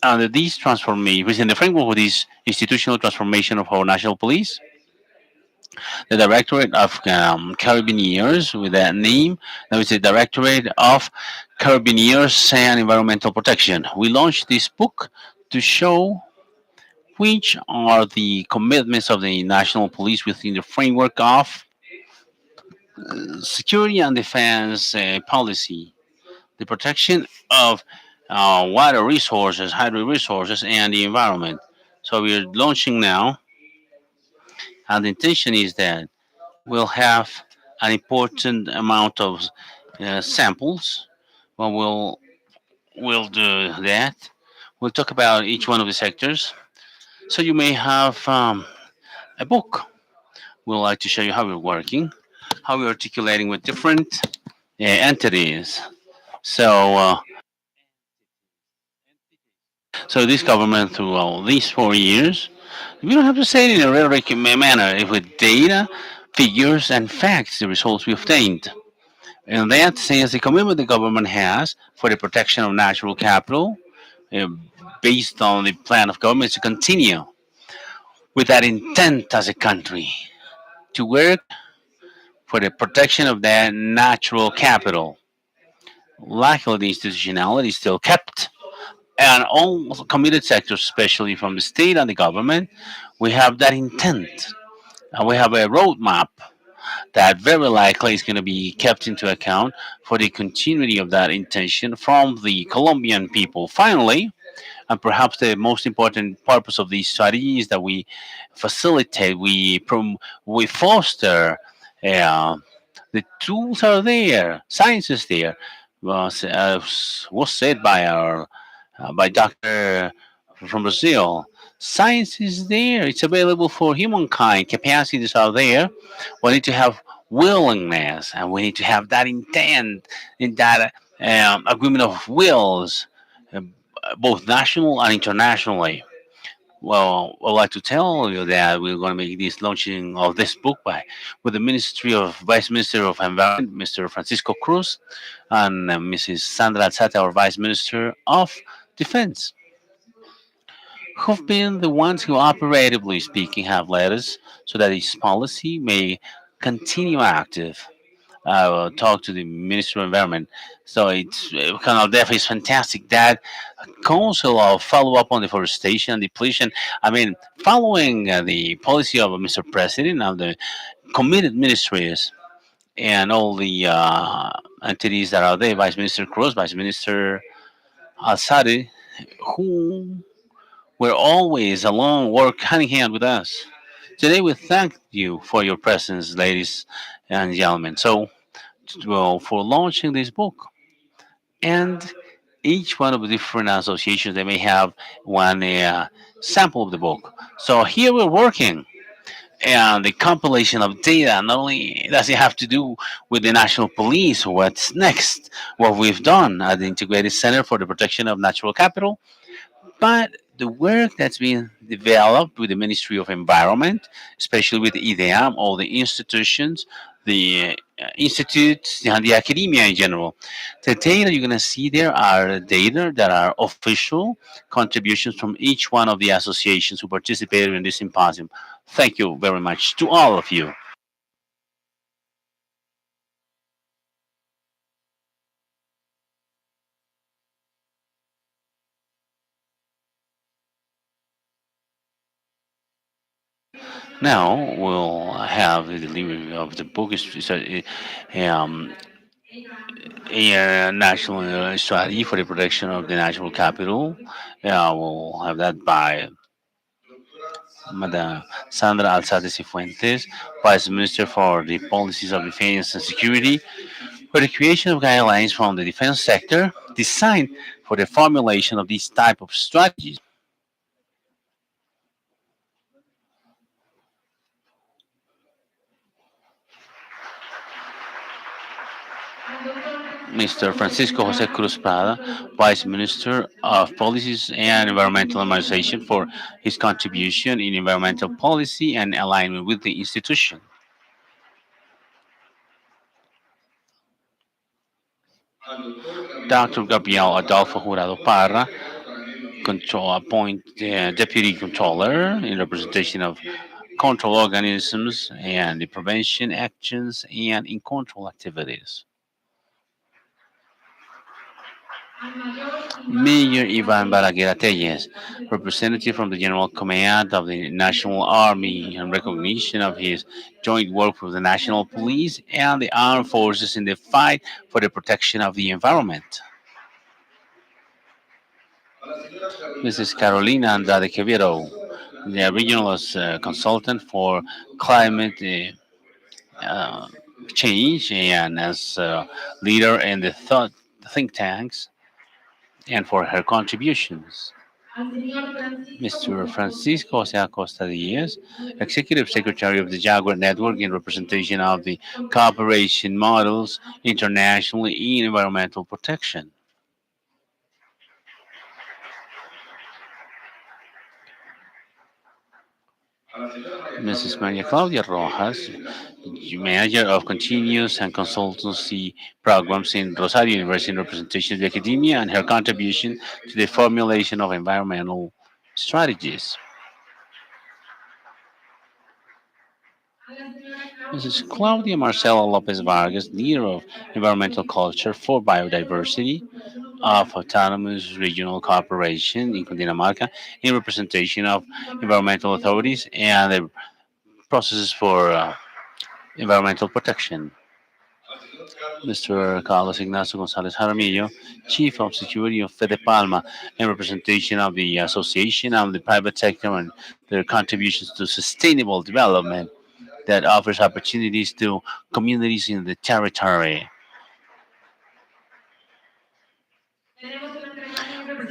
Under this transformation, within the framework of this institutional transformation of our national police, the Directorate of Carabiniers, with that name, now it's the Directorate of Carabiniers and Environmental Protection. We launched this book to show which are the commitments of the national police within the framework of security and defense policy, the protection of water resources, hydro resources, and the environment. So we're launching now, and the intention is that we'll have an important amount of samples. Well, we'll do that. We'll talk about each one of the sectors. So you may have a book. We'd like to show you how we're working, how we're articulating with different entities. So, so this government through all these 4 years, we don't have to say it in a rhetoric manner. If with data, figures, and facts, the results we obtained. In that sense, the commitment the government has for the protection of natural capital, uh, based on the plan of government, is to continue with that intent as a country to work for the protection of that natural capital. Luckily, the institutionality is still kept, and all committed sectors, especially from the state and the government, we have that intent, and we have a roadmap that very likely is going to be kept into account for the continuity of that intention from the Colombian people. Finally, And perhaps the most important purpose of this study is that we facilitate, we foster. Uh, the tools are there, science is there. Was said by our by Doctor from Brazil. Science is there. It's available for humankind. Capacities are there. We need to have willingness, and we need to have that intent in that agreement of wills, um, both national and internationally. Well, I'd like to tell you that we're going to make this launching of this book by with the Ministry of Vice Minister of Environment, Mr. Francisco Cruz, and Mrs. Sandra Alzate, our Vice Minister of Defense, who've been the ones who, operatively speaking, have led us so that this policy may continue active. I will talk to the Minister of Environment. So it's Canal Def is fantastic. That council of follow up on deforestation and depletion. I mean, following the policy of Mr. President and the committed ministries and all the entities that are there, Vice Minister Cruz, Vice Minister Alzade, who were always along, work hand in hand with us. Today, we thank you for your presence, ladies and gentlemen. So, well, for launching this book. And each one of the different associations, they may have one sample of the book. So here we're working, and the compilation of data not only does it have to do with the national police, what's next, what we've done at the Integrated Center for the Protection of Natural Capital, but the work that's been developed with the Ministry of Environment, especially with IDEAM, all the institutions, the institutes, and the academia in general. The data you're going to see there are data that are official contributions from each one of the associations who participated in this symposium. Thank you very much to all of you. Now we'll have the delivery of the book. Um, a national strategy for the protection of the natural capital. We'll have that by Madam Sandra Alzate Cifuentes, Vice Minister for the Policies of Defense and Security, for the creation of guidelines from the defense sector designed for the formulation of these type of strategies. Mr. Francisco Jose Cruz Prada, Vice Minister of Policies and Environmental Administration, for his contribution in environmental policy and alignment with the institution. Dr. Gabriel Adolfo Jurado Parra, Deputy Controller in representation of control organisms and the prevention actions and in control activities. Major Ivan Balaguer Telles, representative from the General Command of the National Army, in recognition of his joint work with the National Police and the armed forces in the fight for the protection of the environment. Mrs. Carolina Andrade Quevedo, the regional consultant for climate change and as leader in the think tanks and for her contributions. Mr. Francisco Jose Acosta Diaz, Executive Secretary of the Jaguar Network in representation of the cooperation models internationally in environmental protection. Mrs. Maria Claudia Rojas, Manager of Continuous and Consultancy Programs in Rosario University in representation of the academia and her contribution to the formulation of environmental strategies. Mrs. Claudia Marcela Lopez Vargas, Leader of Environmental Culture for Biodiversity of Autonomous Regional Corporation in Cundinamarca in representation of environmental authorities and the processes for environmental protection. Mr. Carlos Ignacio Gonzalez Jaramillo, Chief of Security of Fede Palma, in representation of the association and the private sector and their contributions to sustainable development that offers opportunities to communities in the territory.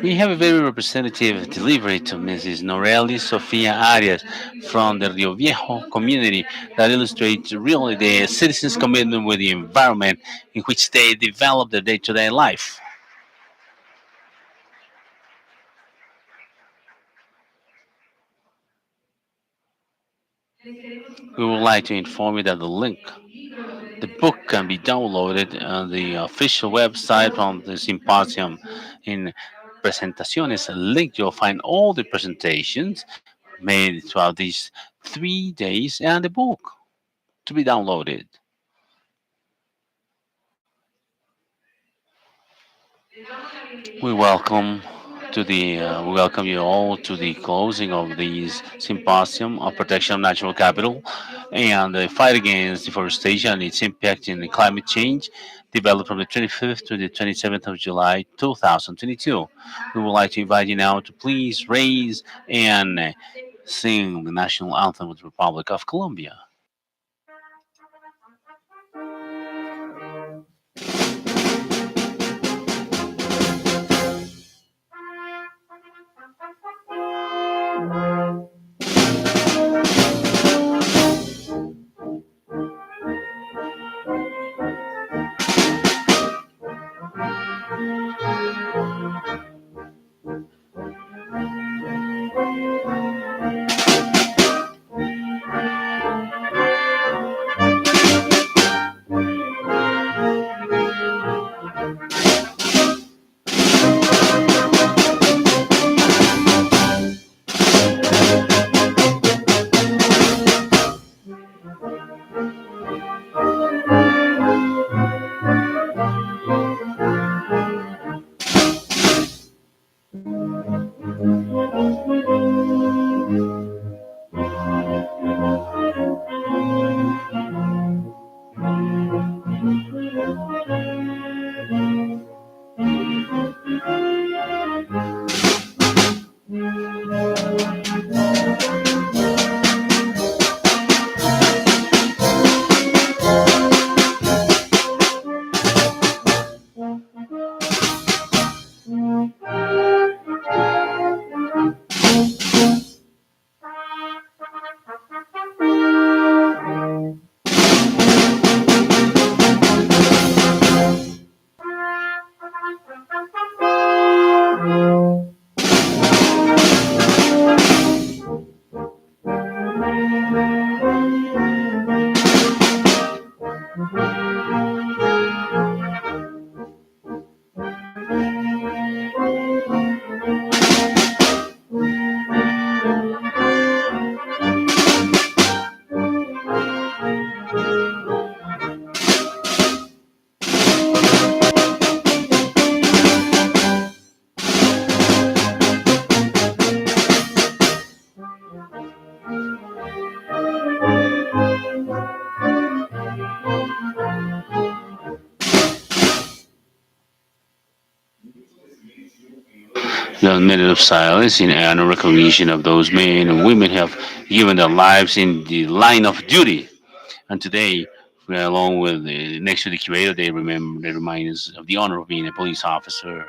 We have a very representative delivery to Mrs. Noreli Sofia Arias from the Rio Viejo community that illustrates really the citizens' commitment with the environment in which they develop their day-to-day life. We would like to inform you that the book can be downloaded on the official website from the symposium. In presentaciones link, you'll find all the presentations made throughout these 3 days and the book to be downloaded. We welcome we welcome you all to the closing of this symposium on protection of natural capital and the fight against deforestation and its impact in the climate change, developed from the 25th to the 27th of July 2022. We would like to invite you now to please raise and sing the national anthem of the Republic of Colombia. The minute of silence in honor and recognition of those men and women who have given their lives in the line of duty. And today, along with next to the curator, they remind us of the honor of being a police officer.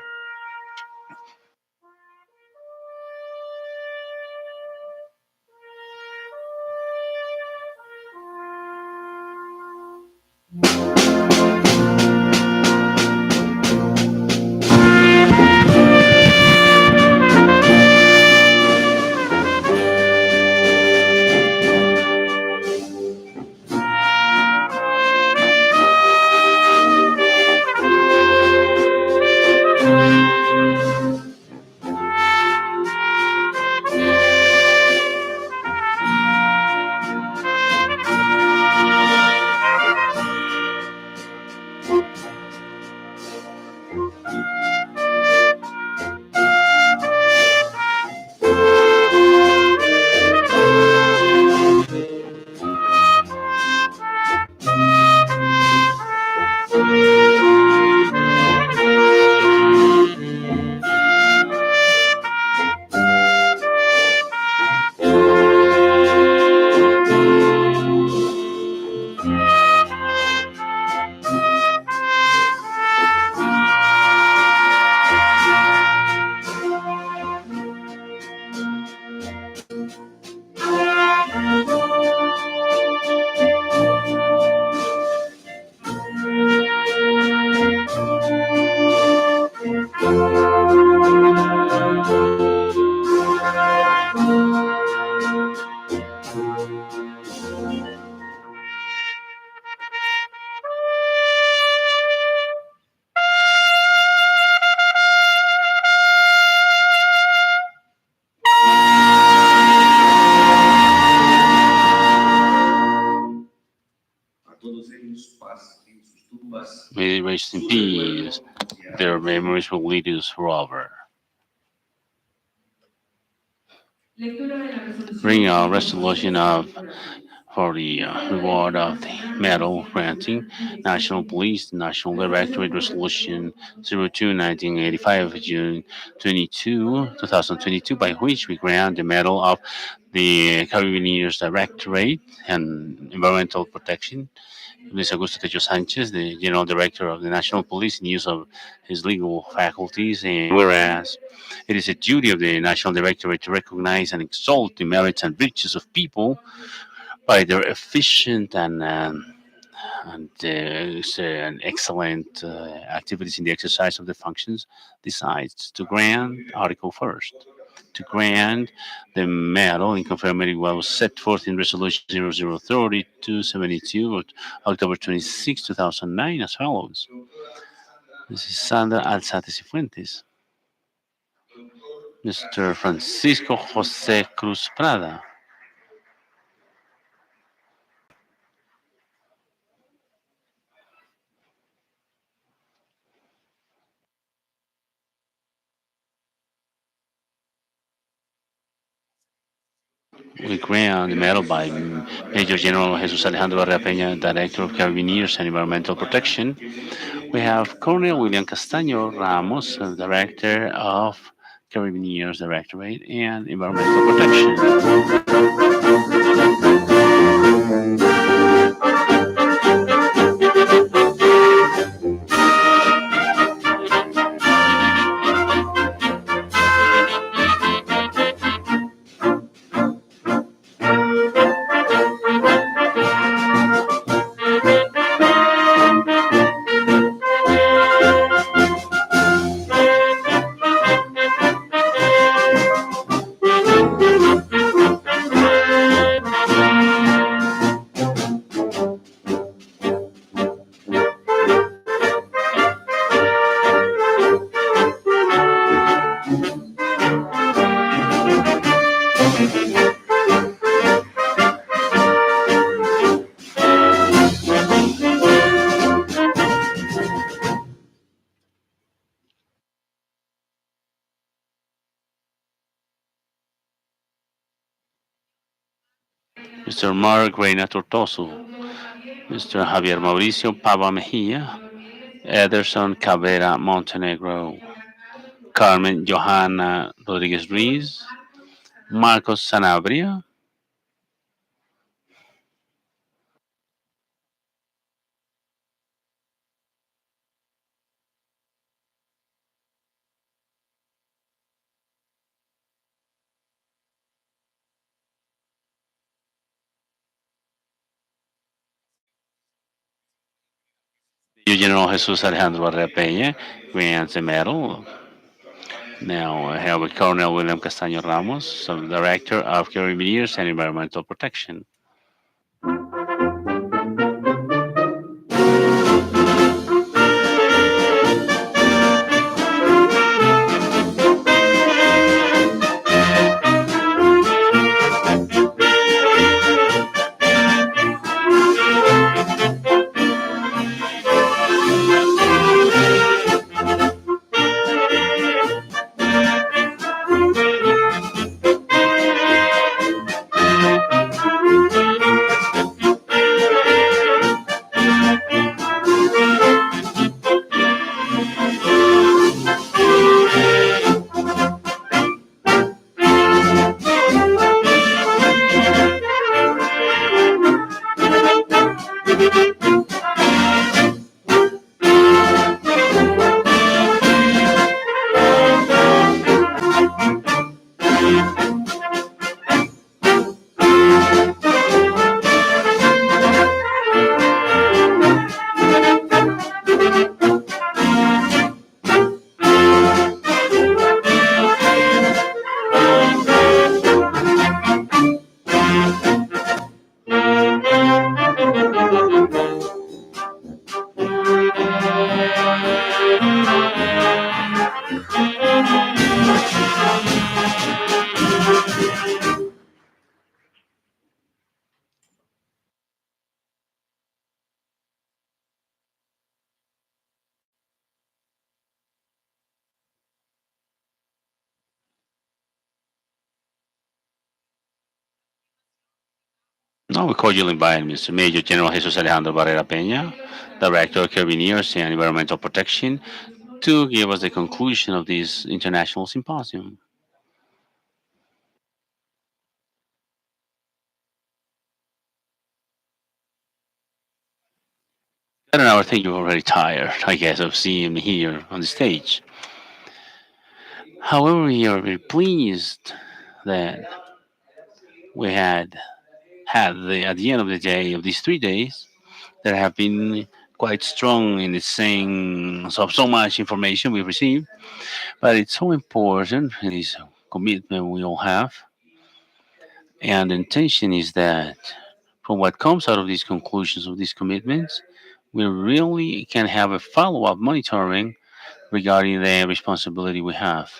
rest in peace. Their memories will lead us forever. Bring a resolution of for the reward of the medal granting National Police National Directorate Resolution 02/1985 of June 2022, by which we grant the medal of the Carabiners Directorate and Environmental Protection Luis Augusto Techo Sanchez, the General Director of the National Police, in use of his legal faculties. And whereas it is a duty of the National Directorate to recognize and exalt the merits and virtues of people by their efficient and excellent activities in the exercise of the functions, decides to grant Article First, to grant the medal in conformity with what was set forth in Resolution 0030-272 of October 26, 2009, as follows. Mrs. Sandra Alzate Cifuentes, Mr. Francisco Jose Cruz Prada, we grant the medal by Major General Jesus Alejandro Barrea Peña, Director of Carabineers and Environmental Protection. We have Colonel William Castaño Ramos, Director of Carabineers Directorate and Environmental Protection. Mr. Mark Reina Tortoso, Mr. Javier Mauricio Pava Mejia, Ederson Cabrera Montenegro, Carmen Johanna Rodriguez Ruiz, Marcos Sanabria. General Jesus Alejandro Barrea Peña grants the medal. Now I have Colonel William Castaño Ramos, Director of Carabiners and Environmental Protection. Now we cordially invite Mr. Major General Jesus Alejandro Barrera Peña, Director of Carabiniers and Environmental Protection, to give us the conclusion of this international symposium. I don't know, I think you're already tired, I guess, of seeing me here on the stage. However, we are very pleased that we at the end of the day of these 3 days that have been quite strong in the saying so much information we received, but it's so important in this commitment we all have, and the intention is that from what comes out of these conclusions of these commitments, we really can have a follow-up monitoring regarding the responsibility we have,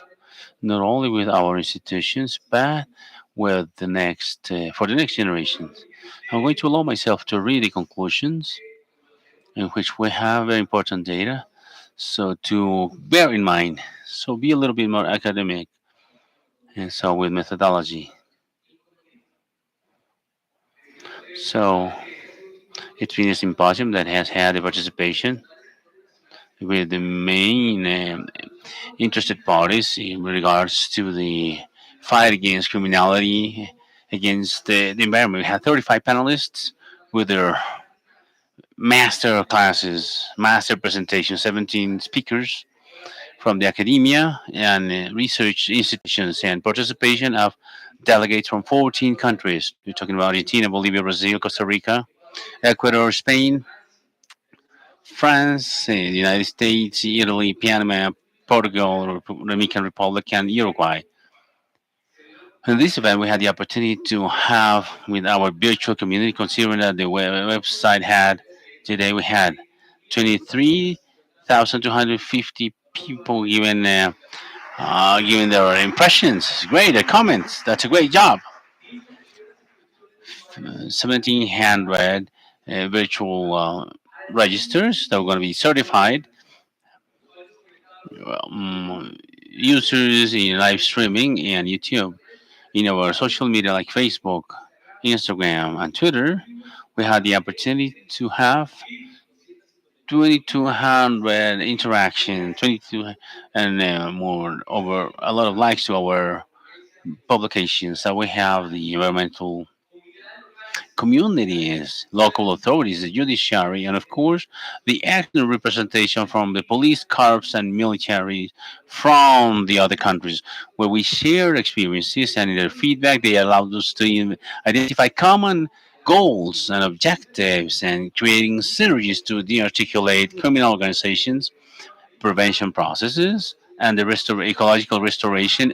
not only with our institutions, but with the next for the next generations. I'm going to allow myself to read the conclusions in which we have very important data. So to bear in mind, so be a little bit more academic, and so with methodology. So it's been a symposium that has had the participation with the main interested parties in regards to the fight against criminality, against the environment. We had 35 panelists with their master classes, master presentations, 17 speakers from the academia and research institutions, and participation of delegates from 14 countries. We're talking about Argentina, Bolivia, Brazil, Costa Rica, Ecuador, Spain, France, the United States, Italy, Panama, Portugal, Dominican Republic, and Uruguay. In this event, we had the opportunity to have with our virtual community, considering that the website had today we had 23,250 people giving their impressions. Great, their comments. That's a great job. 1,700 virtual registers that were going to be certified users in live streaming and YouTube. In our social media like Facebook, Instagram, and Twitter, we had the opportunity to have 2,200 interaction, 22 and more over a lot of likes to our publications. So we have the environmental communities, local authorities, the judiciary, and of course, the active representation from the police corps and military from the other countries, where we share experiences and in their feedback, they allowed us to identify common goals and objectives and creating synergies to de-articulate criminal organizations prevention processes and the ecological restoration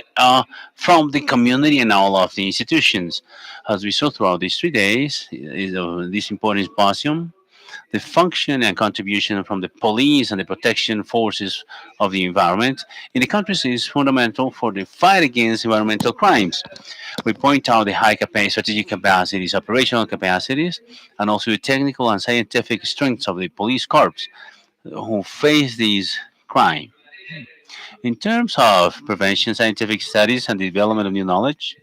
from the community and all of the institutions. As we saw throughout these 3 days, this important symposium, the function and contribution from the police and the protection forces of the environment in the countries is fundamental for the fight against environmental crimes. We point out the high strategic capacities, operational capacities, and also the technical and scientific strengths of the police corps who face these crimes. In terms of prevention, scientific studies, and the development of new knowledge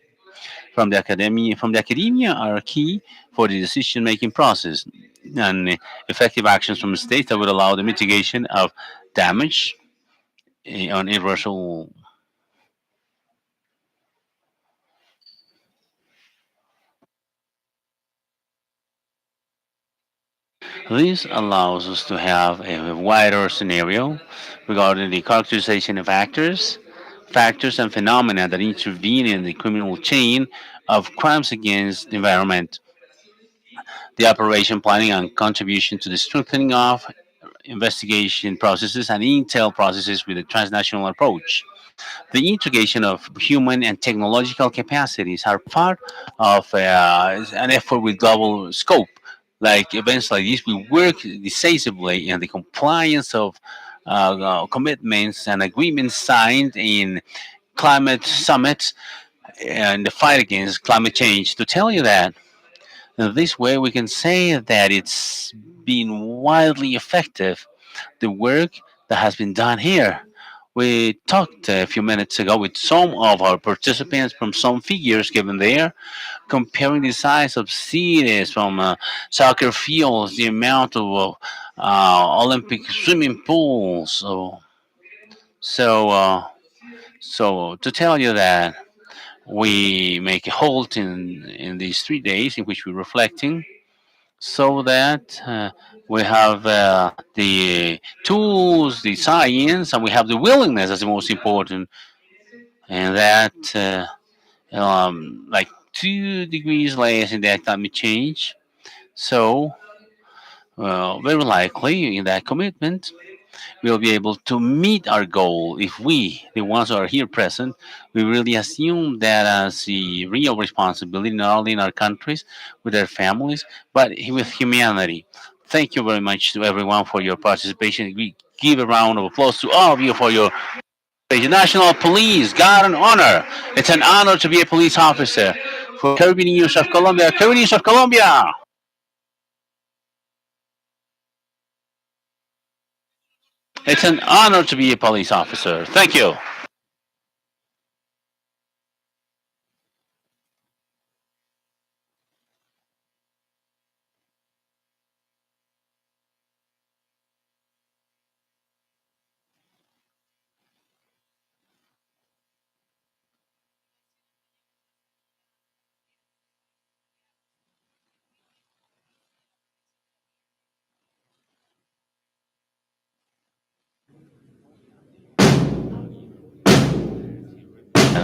from the academia are key for the decision-making process and effective actions from the states that would allow the mitigation of damage on irreversible. This allows us to have a wider scenario regarding the characterization of factors and phenomena that intervene in the criminal chain of crimes against the environment, the operation planning and contribution to the strengthening of investigation processes and intel processes with a transnational approach. The integration of human and technological capacities are part of an effort with global scope. Like events like this, we work decisively in the compliance of commitments and agreements signed in climate summits and the fight against climate change. To tell you that this way, we can say that it's been widely effective the work that has been done here. We talked a few minutes ago with some of our participants from some figures given there, comparing the size of cities from soccer fields, the amount of Olympic swimming pools. So, uh, so to tell you that we make a halt in these 3 days in which we're reflecting, so that we have the tools, the science, and we have the willingness as the most important, and that like 2 degrees less in that climate change. So, very likely in that commitment, we'll be able to meet our goal if we, the ones who are here present, we really assume that as the real responsibility, not only in our countries, with their families, but with humanity. Thank you very much to everyone for your participation. We give a round of applause to all of you for your National Police, God and honor. It's an honor to be a police officer for Carabiners of Colombia. Carabiners of Colombia. It's an honor to be a police officer. Thank you.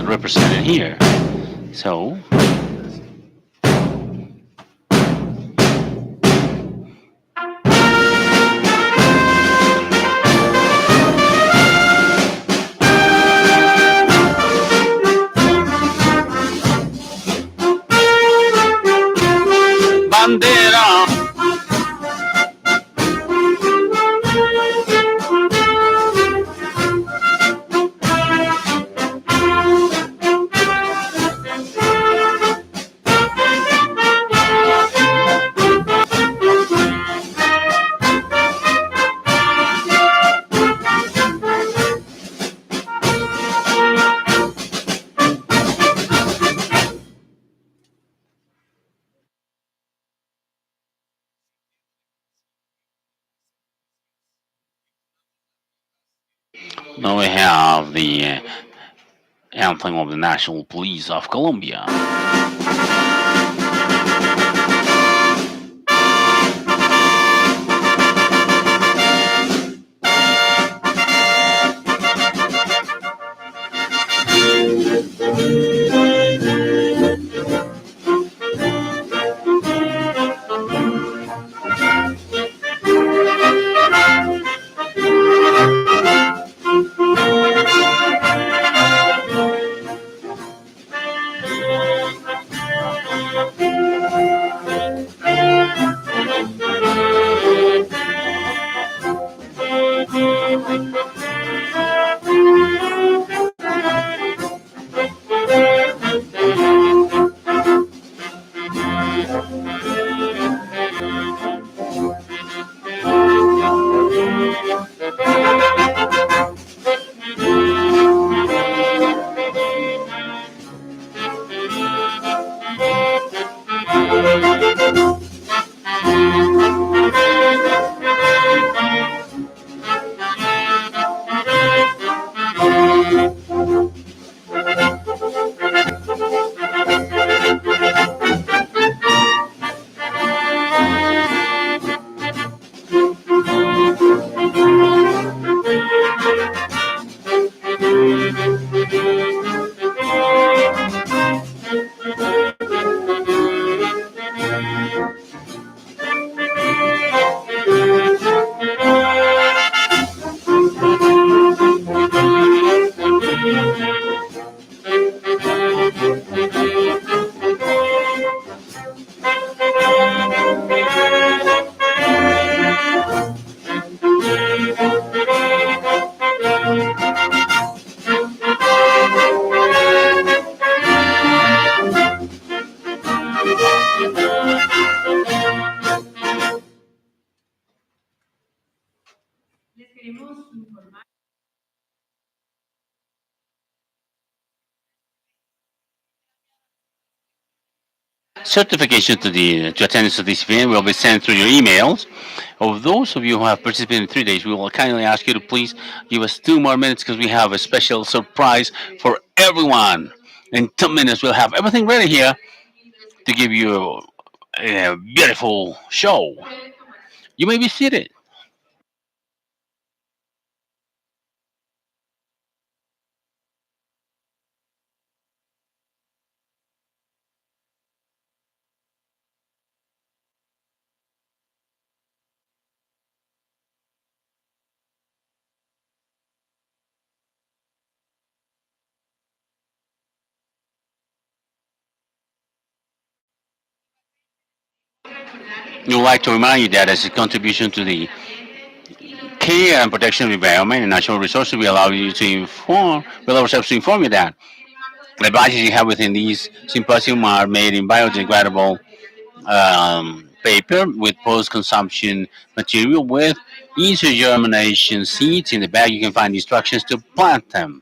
Represented here. So, bandera. Now we have the anthem of the National Police of Colombia. Certification to attendance to this event will be sent through your emails. Of those of you who have participated in 3 days, we will kindly ask you to please give us 2 more minutes because we have a special surprise for everyone. In 2 minutes, we'll have everything ready here to give you a beautiful show. You may be seated. We would like to remind you that as a contribution to the care and protection of the environment and natural resources, we allow ourselves to inform you that the advices you have within these symposium are made in biodegradable paper with post-consumption material with easy germination seeds. In the bag, you can find instructions to plant them.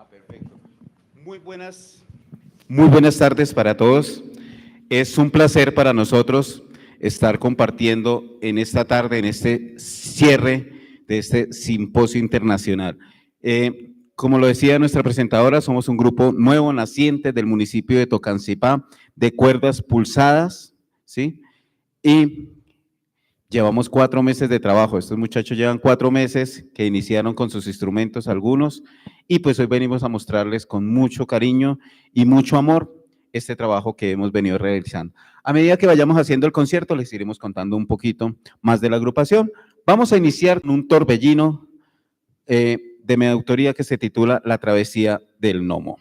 Perfecto. Muy buenas, muy buenas tardes para todos. Es un placer para nosotros estar compartiendo en esta tarde, en este cierre de este simposio internacional. Como lo decía nuestra presentadora, somos un grupo nuevo naciente del municipio de Tocancipá de cuerdas pulsadas, ¿sí? Y llevamos 4 meses de trabajo. Estos muchachos llevan 4 meses que iniciaron con sus instrumentos algunos y pues hoy venimos a mostrarles con mucho cariño y mucho amor este trabajo que hemos venido realizando. A medida que vayamos haciendo el concierto les iremos contando un poquito más de la agrupación. Vamos a iniciar con un torbellino de mi autoría que se titula La travesía del gnomo.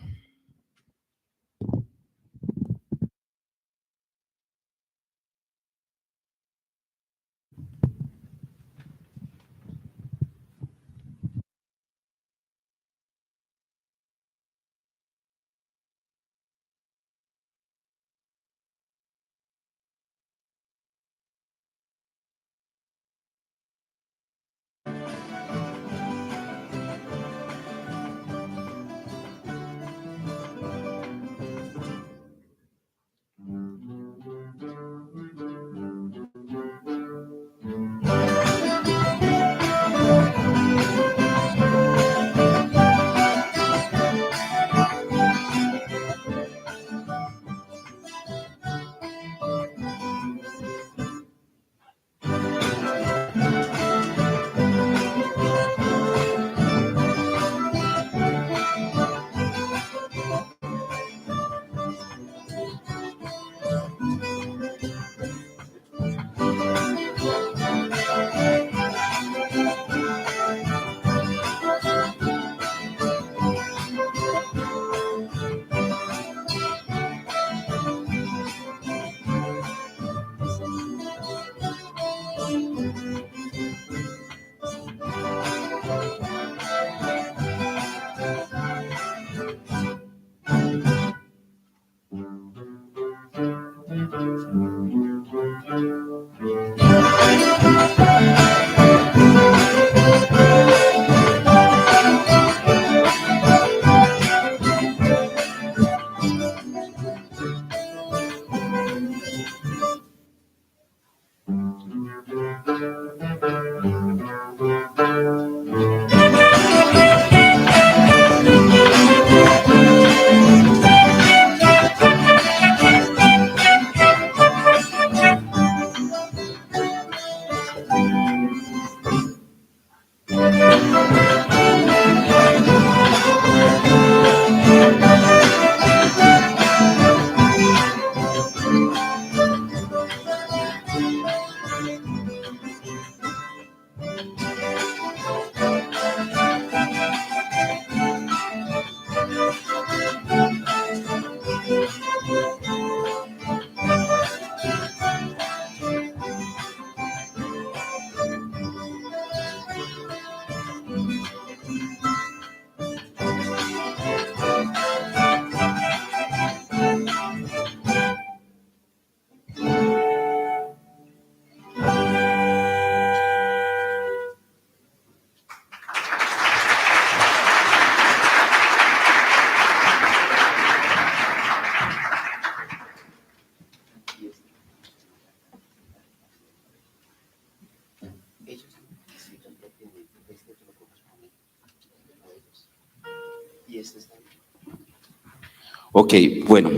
Ok, bueno,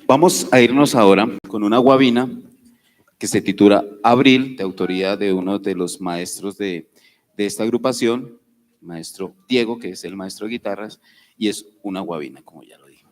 vamos a irnos ahora con una guabina que se titula Abril, de autoría de uno de los maestros de esta agrupación, maestro Diego, que es el maestro de guitarras, y es una guabina, como ya lo dije.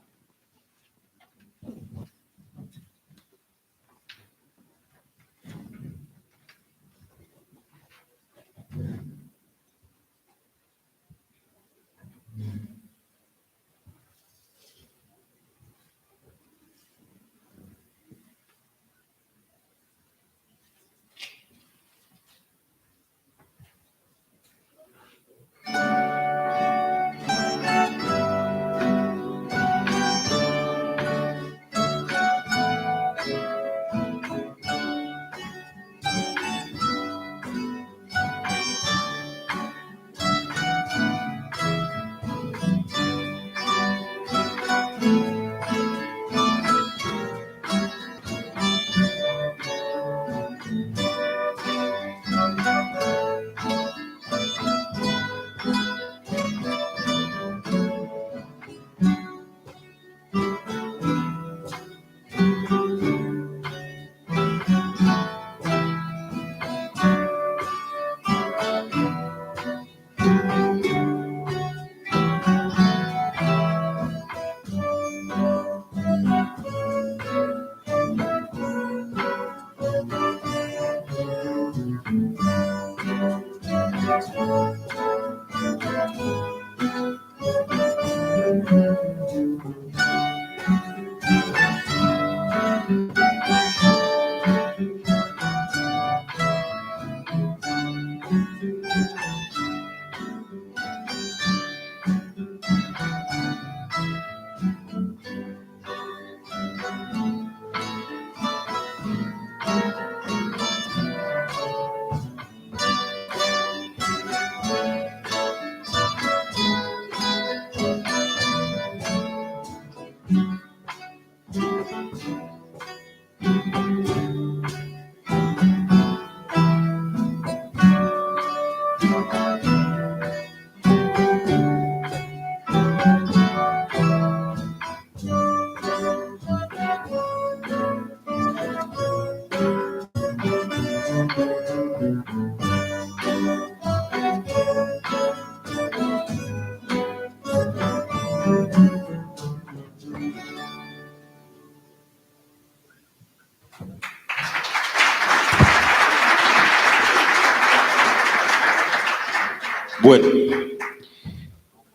Bueno,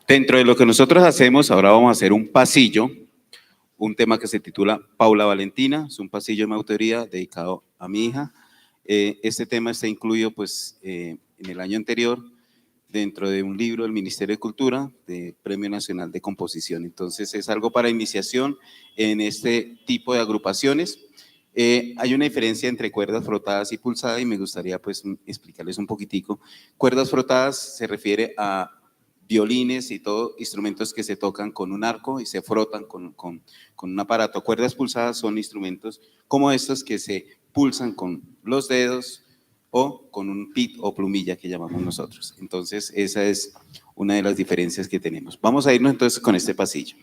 dentro de lo que nosotros hacemos, ahora vamos a hacer un pasillo, un tema que se titula Paula Valentina, es un pasillo de mi autoría dedicado a mi hija. Este tema está incluido pues, en el año anterior dentro de un libro del Ministerio de Cultura de Premio Nacional de Composición. Entonces es algo para iniciación en este tipo de agrupaciones. Hay una diferencia entre cuerdas frotadas y pulsadas y me gustaría pues explicarles un poquitico. Cuerdas frotadas se refiere a violines y todo, instrumentos que se tocan con un arco y se frotan con un aparato. Cuerdas pulsadas son instrumentos como estos que se pulsan con los dedos o con un pit o plumilla que llamamos nosotros. Entonces, esa es una de las diferencias que tenemos. Vamos a irnos entonces con este pasillo.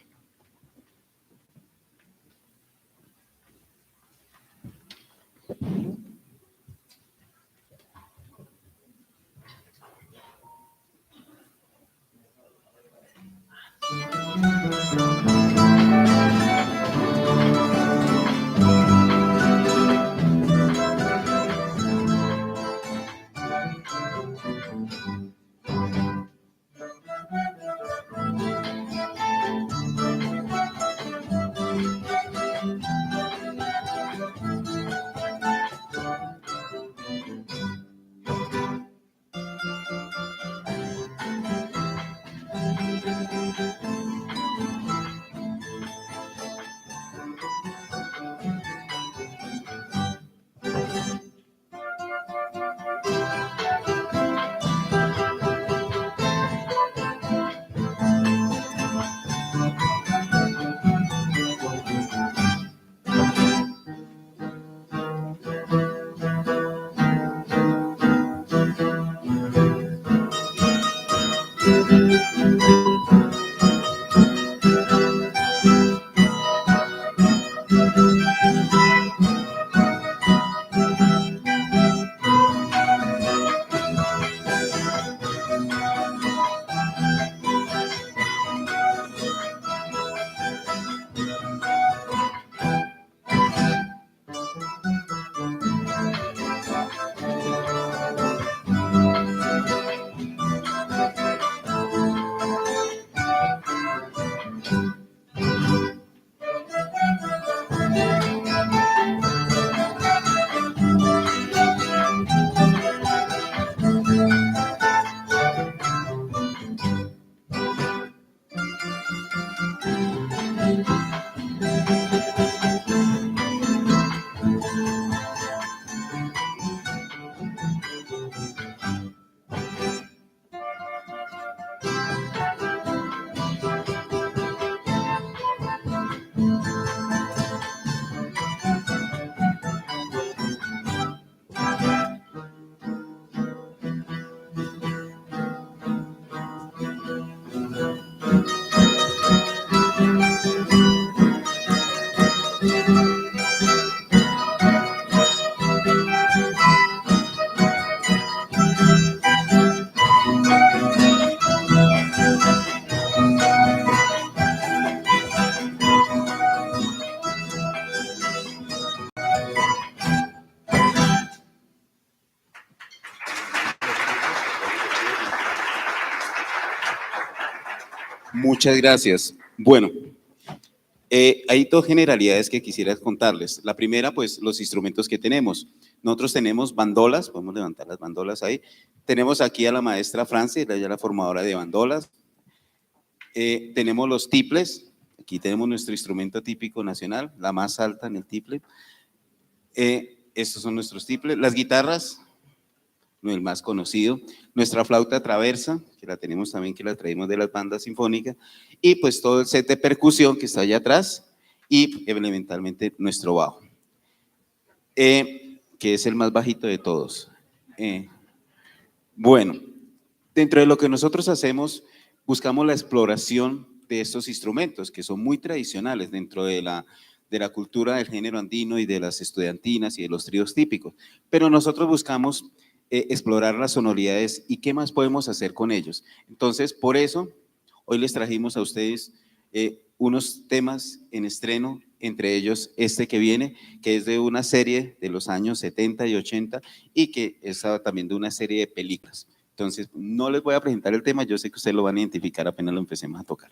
Muchas gracias. Bueno, Hay dos generalidades que quisiera contarles. La primera, pues los instrumentos que tenemos. Nosotros tenemos bandolas, podemos levantar las bandolas ahí. Tenemos aquí a la maestra Francis, ella es la formadora de bandolas. Tenemos los tiples, aquí tenemos nuestro instrumento típico nacional, la más alta en el tiple. Estos son nuestros tiples. Las guitarras, no el más conocido. Nuestra flauta traversa, que la tenemos también, que la traemos de las bandas sinfónicas. Y pues todo el set de percusión que está allá atrás. Y elementalmente nuestro bajo, que es el más bajito de todos. Bueno, dentro de lo que nosotros hacemos, buscamos la exploración de estos instrumentos que son muy tradicionales dentro de la cultura del género andino y de las estudiantinas y de los tríos típicos. Pero nosotros buscamos explorar las sonoridades y qué más podemos hacer con ellos. Entonces, por eso, hoy les trajimos a ustedes unos temas en estreno, entre ellos este que viene, que es de una serie de los años 70 y 80 y que es también de una serie de películas. Entonces, no les voy a presentar el tema, yo sé que ustedes lo van a identificar apenas lo empecemos a tocar.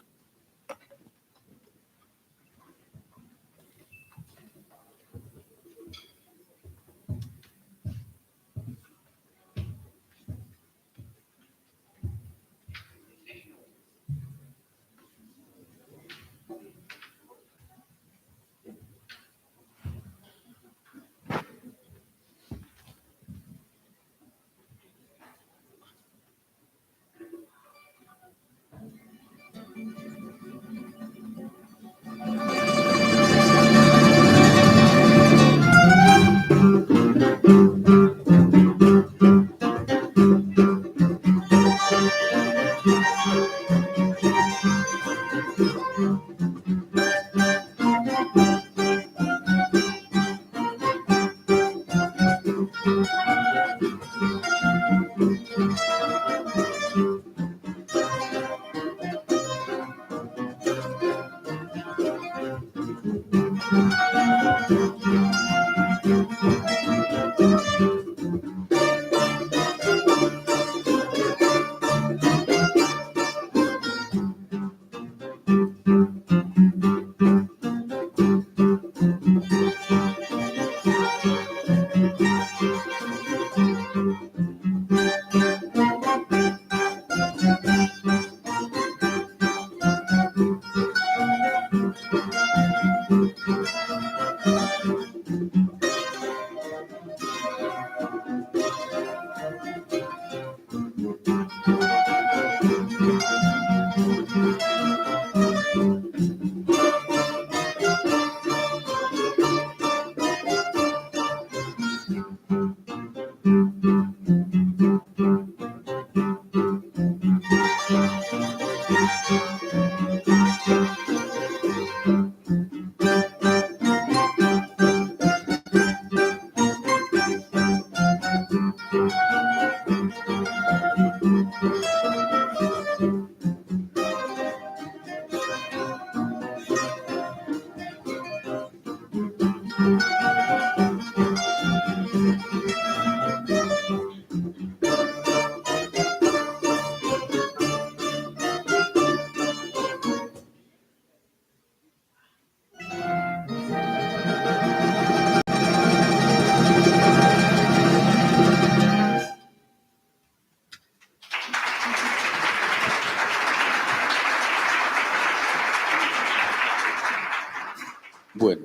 Bueno,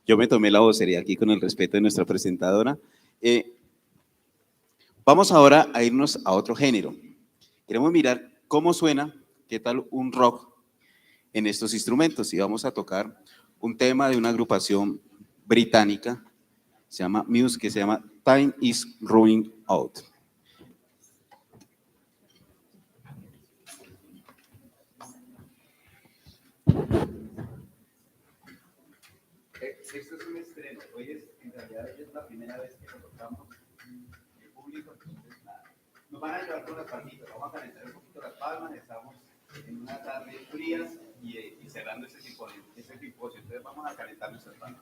yo me tomé la vocería aquí con el respeto de nuestra presentadora. Vamos ahora a irnos a otro género. Queremos mirar cómo suena, qué tal un rock en estos instrumentos. Y vamos a tocar un tema de una agrupación británica, se llama Muse, que se llama Time is Running Out. Esto es un estreno, hoy es, en realidad es la primera vez que lo tocamos en público, entonces nada, nos van a ayudar con las palmitas, vamos a calentar un poquito las palmas, estamos en una tarde frías y cerrando ese simposio, entonces vamos a calentar nuestras palmas.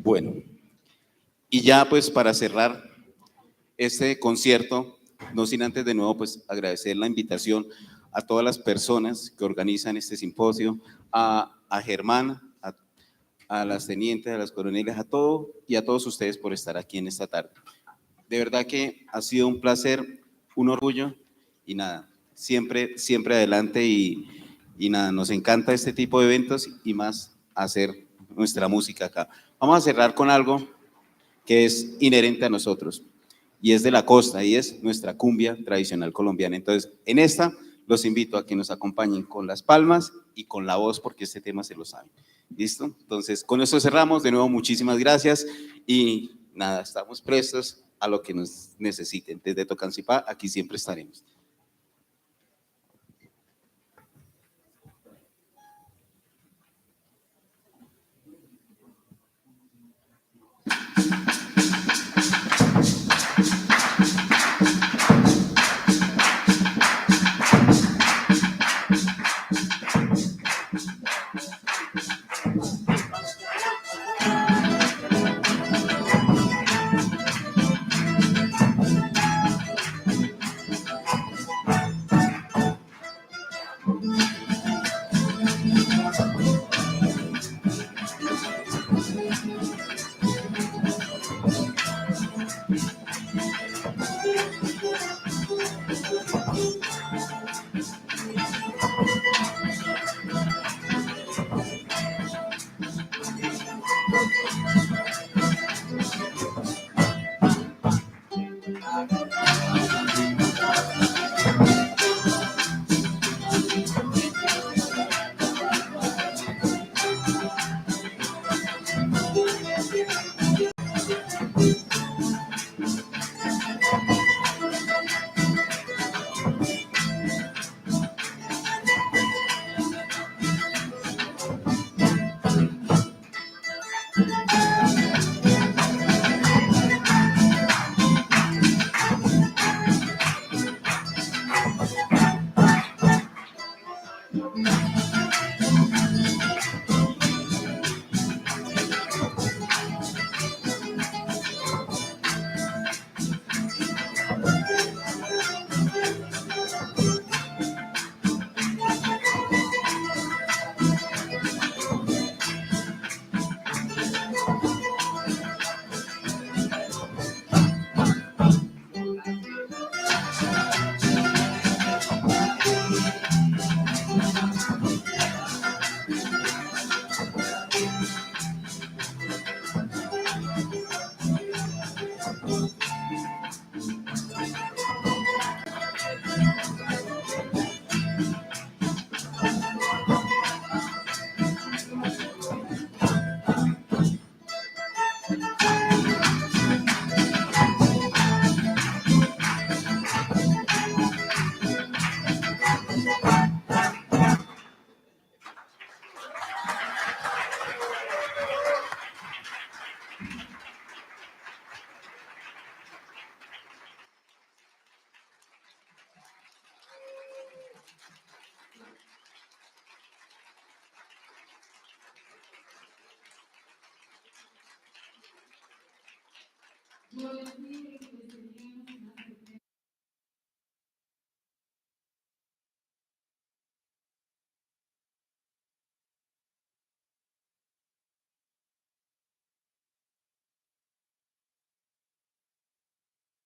Bueno, y ya pues para cerrar este concierto, no sin antes de nuevo pues agradecer la invitación a todas las personas que organizan este simposio, a Germán, a las tenientes, a las coroneles, a todo y a todos ustedes por estar aquí en esta tarde. De verdad que ha sido un placer, un orgullo y nada, siempre, siempre adelante y nada, nos encanta este tipo de eventos y más hacer nuestra música acá. Vamos a cerrar con algo que es inherente a nosotros y es de la costa y es nuestra cumbia tradicional colombiana. Entonces, en esta los invito a que nos acompañen con las palmas y con la voz porque este tema se lo saben. ¿Listo? Entonces, con esto cerramos. De nuevo, muchísimas gracias y nada, estamos prestos a lo que nos necesiten. Desde Tocancipá, aquí siempre estaremos.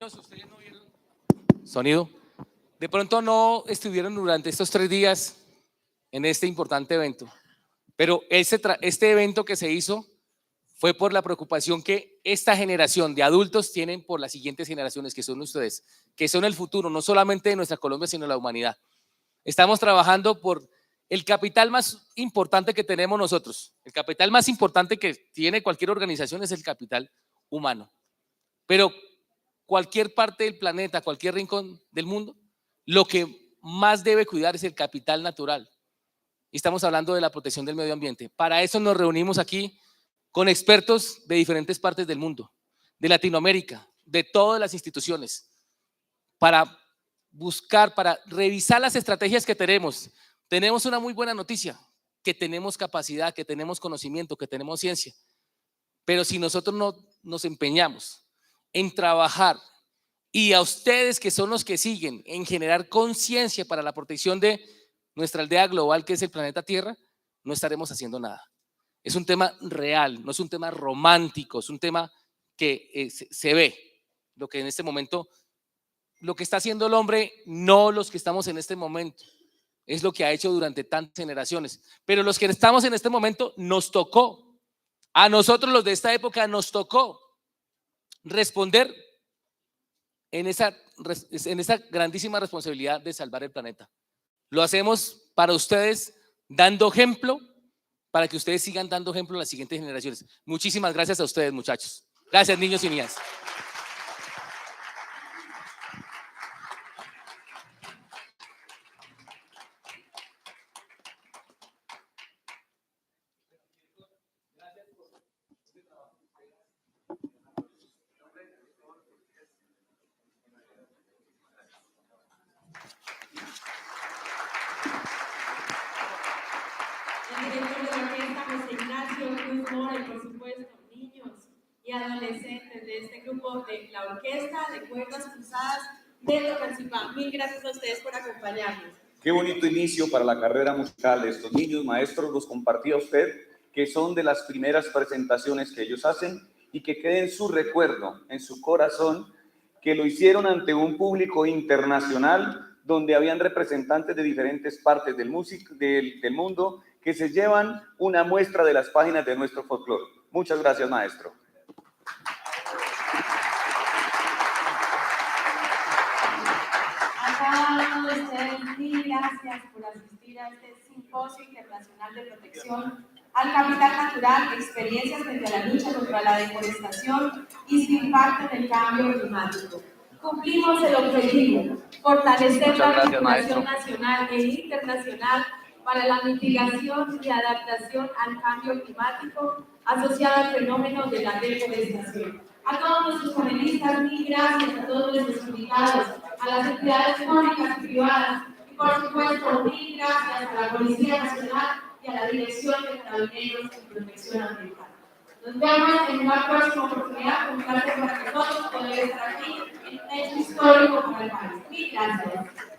Ustedes no vieron sonido. De pronto no estuvieron durante estos 3 días en este importante evento, pero este evento que se hizo fue por la preocupación que esta generación de adultos tienen por las siguientes generaciones, que son ustedes, que son el futuro, no solamente de nuestra Colombia, sino de la humanidad. Estamos trabajando por el capital más importante que tenemos nosotros. El capital más importante que tiene cualquier organización es el capital humano. Pero cualquier parte del planeta, cualquier rincón del mundo, lo que más debe cuidar es el capital natural. Y estamos hablando de la protección del medio ambiente. Para eso nos reunimos aquí con expertos de diferentes partes del mundo, de Latinoamérica, de todas las instituciones, para buscar, para revisar las estrategias que tenemos. Tenemos una muy buena noticia, que tenemos capacidad, que tenemos conocimiento, que tenemos ciencia. Pero si nosotros no nos empeñamos en trabajar, y a ustedes que son los que siguen, en generar conciencia para la protección de nuestra aldea global, que es el planeta Tierra, no estaremos haciendo nada. Es un tema real, no es un tema romántico, es un tema que se ve. Lo que en este momento, lo que está haciendo el hombre, no los que estamos en este momento, es lo que ha hecho durante tantas generaciones. Pero los que estamos en este momento, nos tocó, a nosotros los de esta época, nos tocó responder en esa grandísima responsabilidad de salvar el planeta. Lo hacemos para ustedes, dando ejemplo, para que ustedes sigan dando ejemplo a las siguientes generaciones. Muchísimas gracias a ustedes, muchachos. Gracias, niños y niñas. El director de la orquesta, José Ignacio Cruz Mora, y por supuesto, niños y adolescentes de este grupo de la Orquesta de Cuerdas Cruzadas de Tocancipá. Mil gracias a ustedes por acompañarnos. Qué bonito inicio para la carrera musical de estos niños. Maestros, los compartía usted, que son de las primeras presentaciones que ellos hacen y que quede en su recuerdo, en su corazón, que lo hicieron ante un público internacional donde habían representantes de diferentes partes del mundo que se llevan una muestra de las páginas de nuestro folclore. Muchas gracias, maestro. A cada uno de ustedes, mil gracias por asistir a este Simposio Internacional de Protección al Capital Natural, experiencias frente a la lucha contra la deforestación y su impacto en el cambio climático. Cumplimos el objetivo, fortalecer la vinculación nacional e internacional para la mitigación y adaptación al cambio climático asociado al fenómeno de la deforestación. A todos nuestros panelistas, mil gracias, a todos nuestros invitados, a las entidades públicas y privadas, y por supuesto, mil gracias a la Policía Nacional y a la Dirección de Carabineros y Protección Ambiental. Nos vemos en una próxima oportunidad, un placer para que todos podamos estar aquí en hecho histórico para el país. Mil gracias.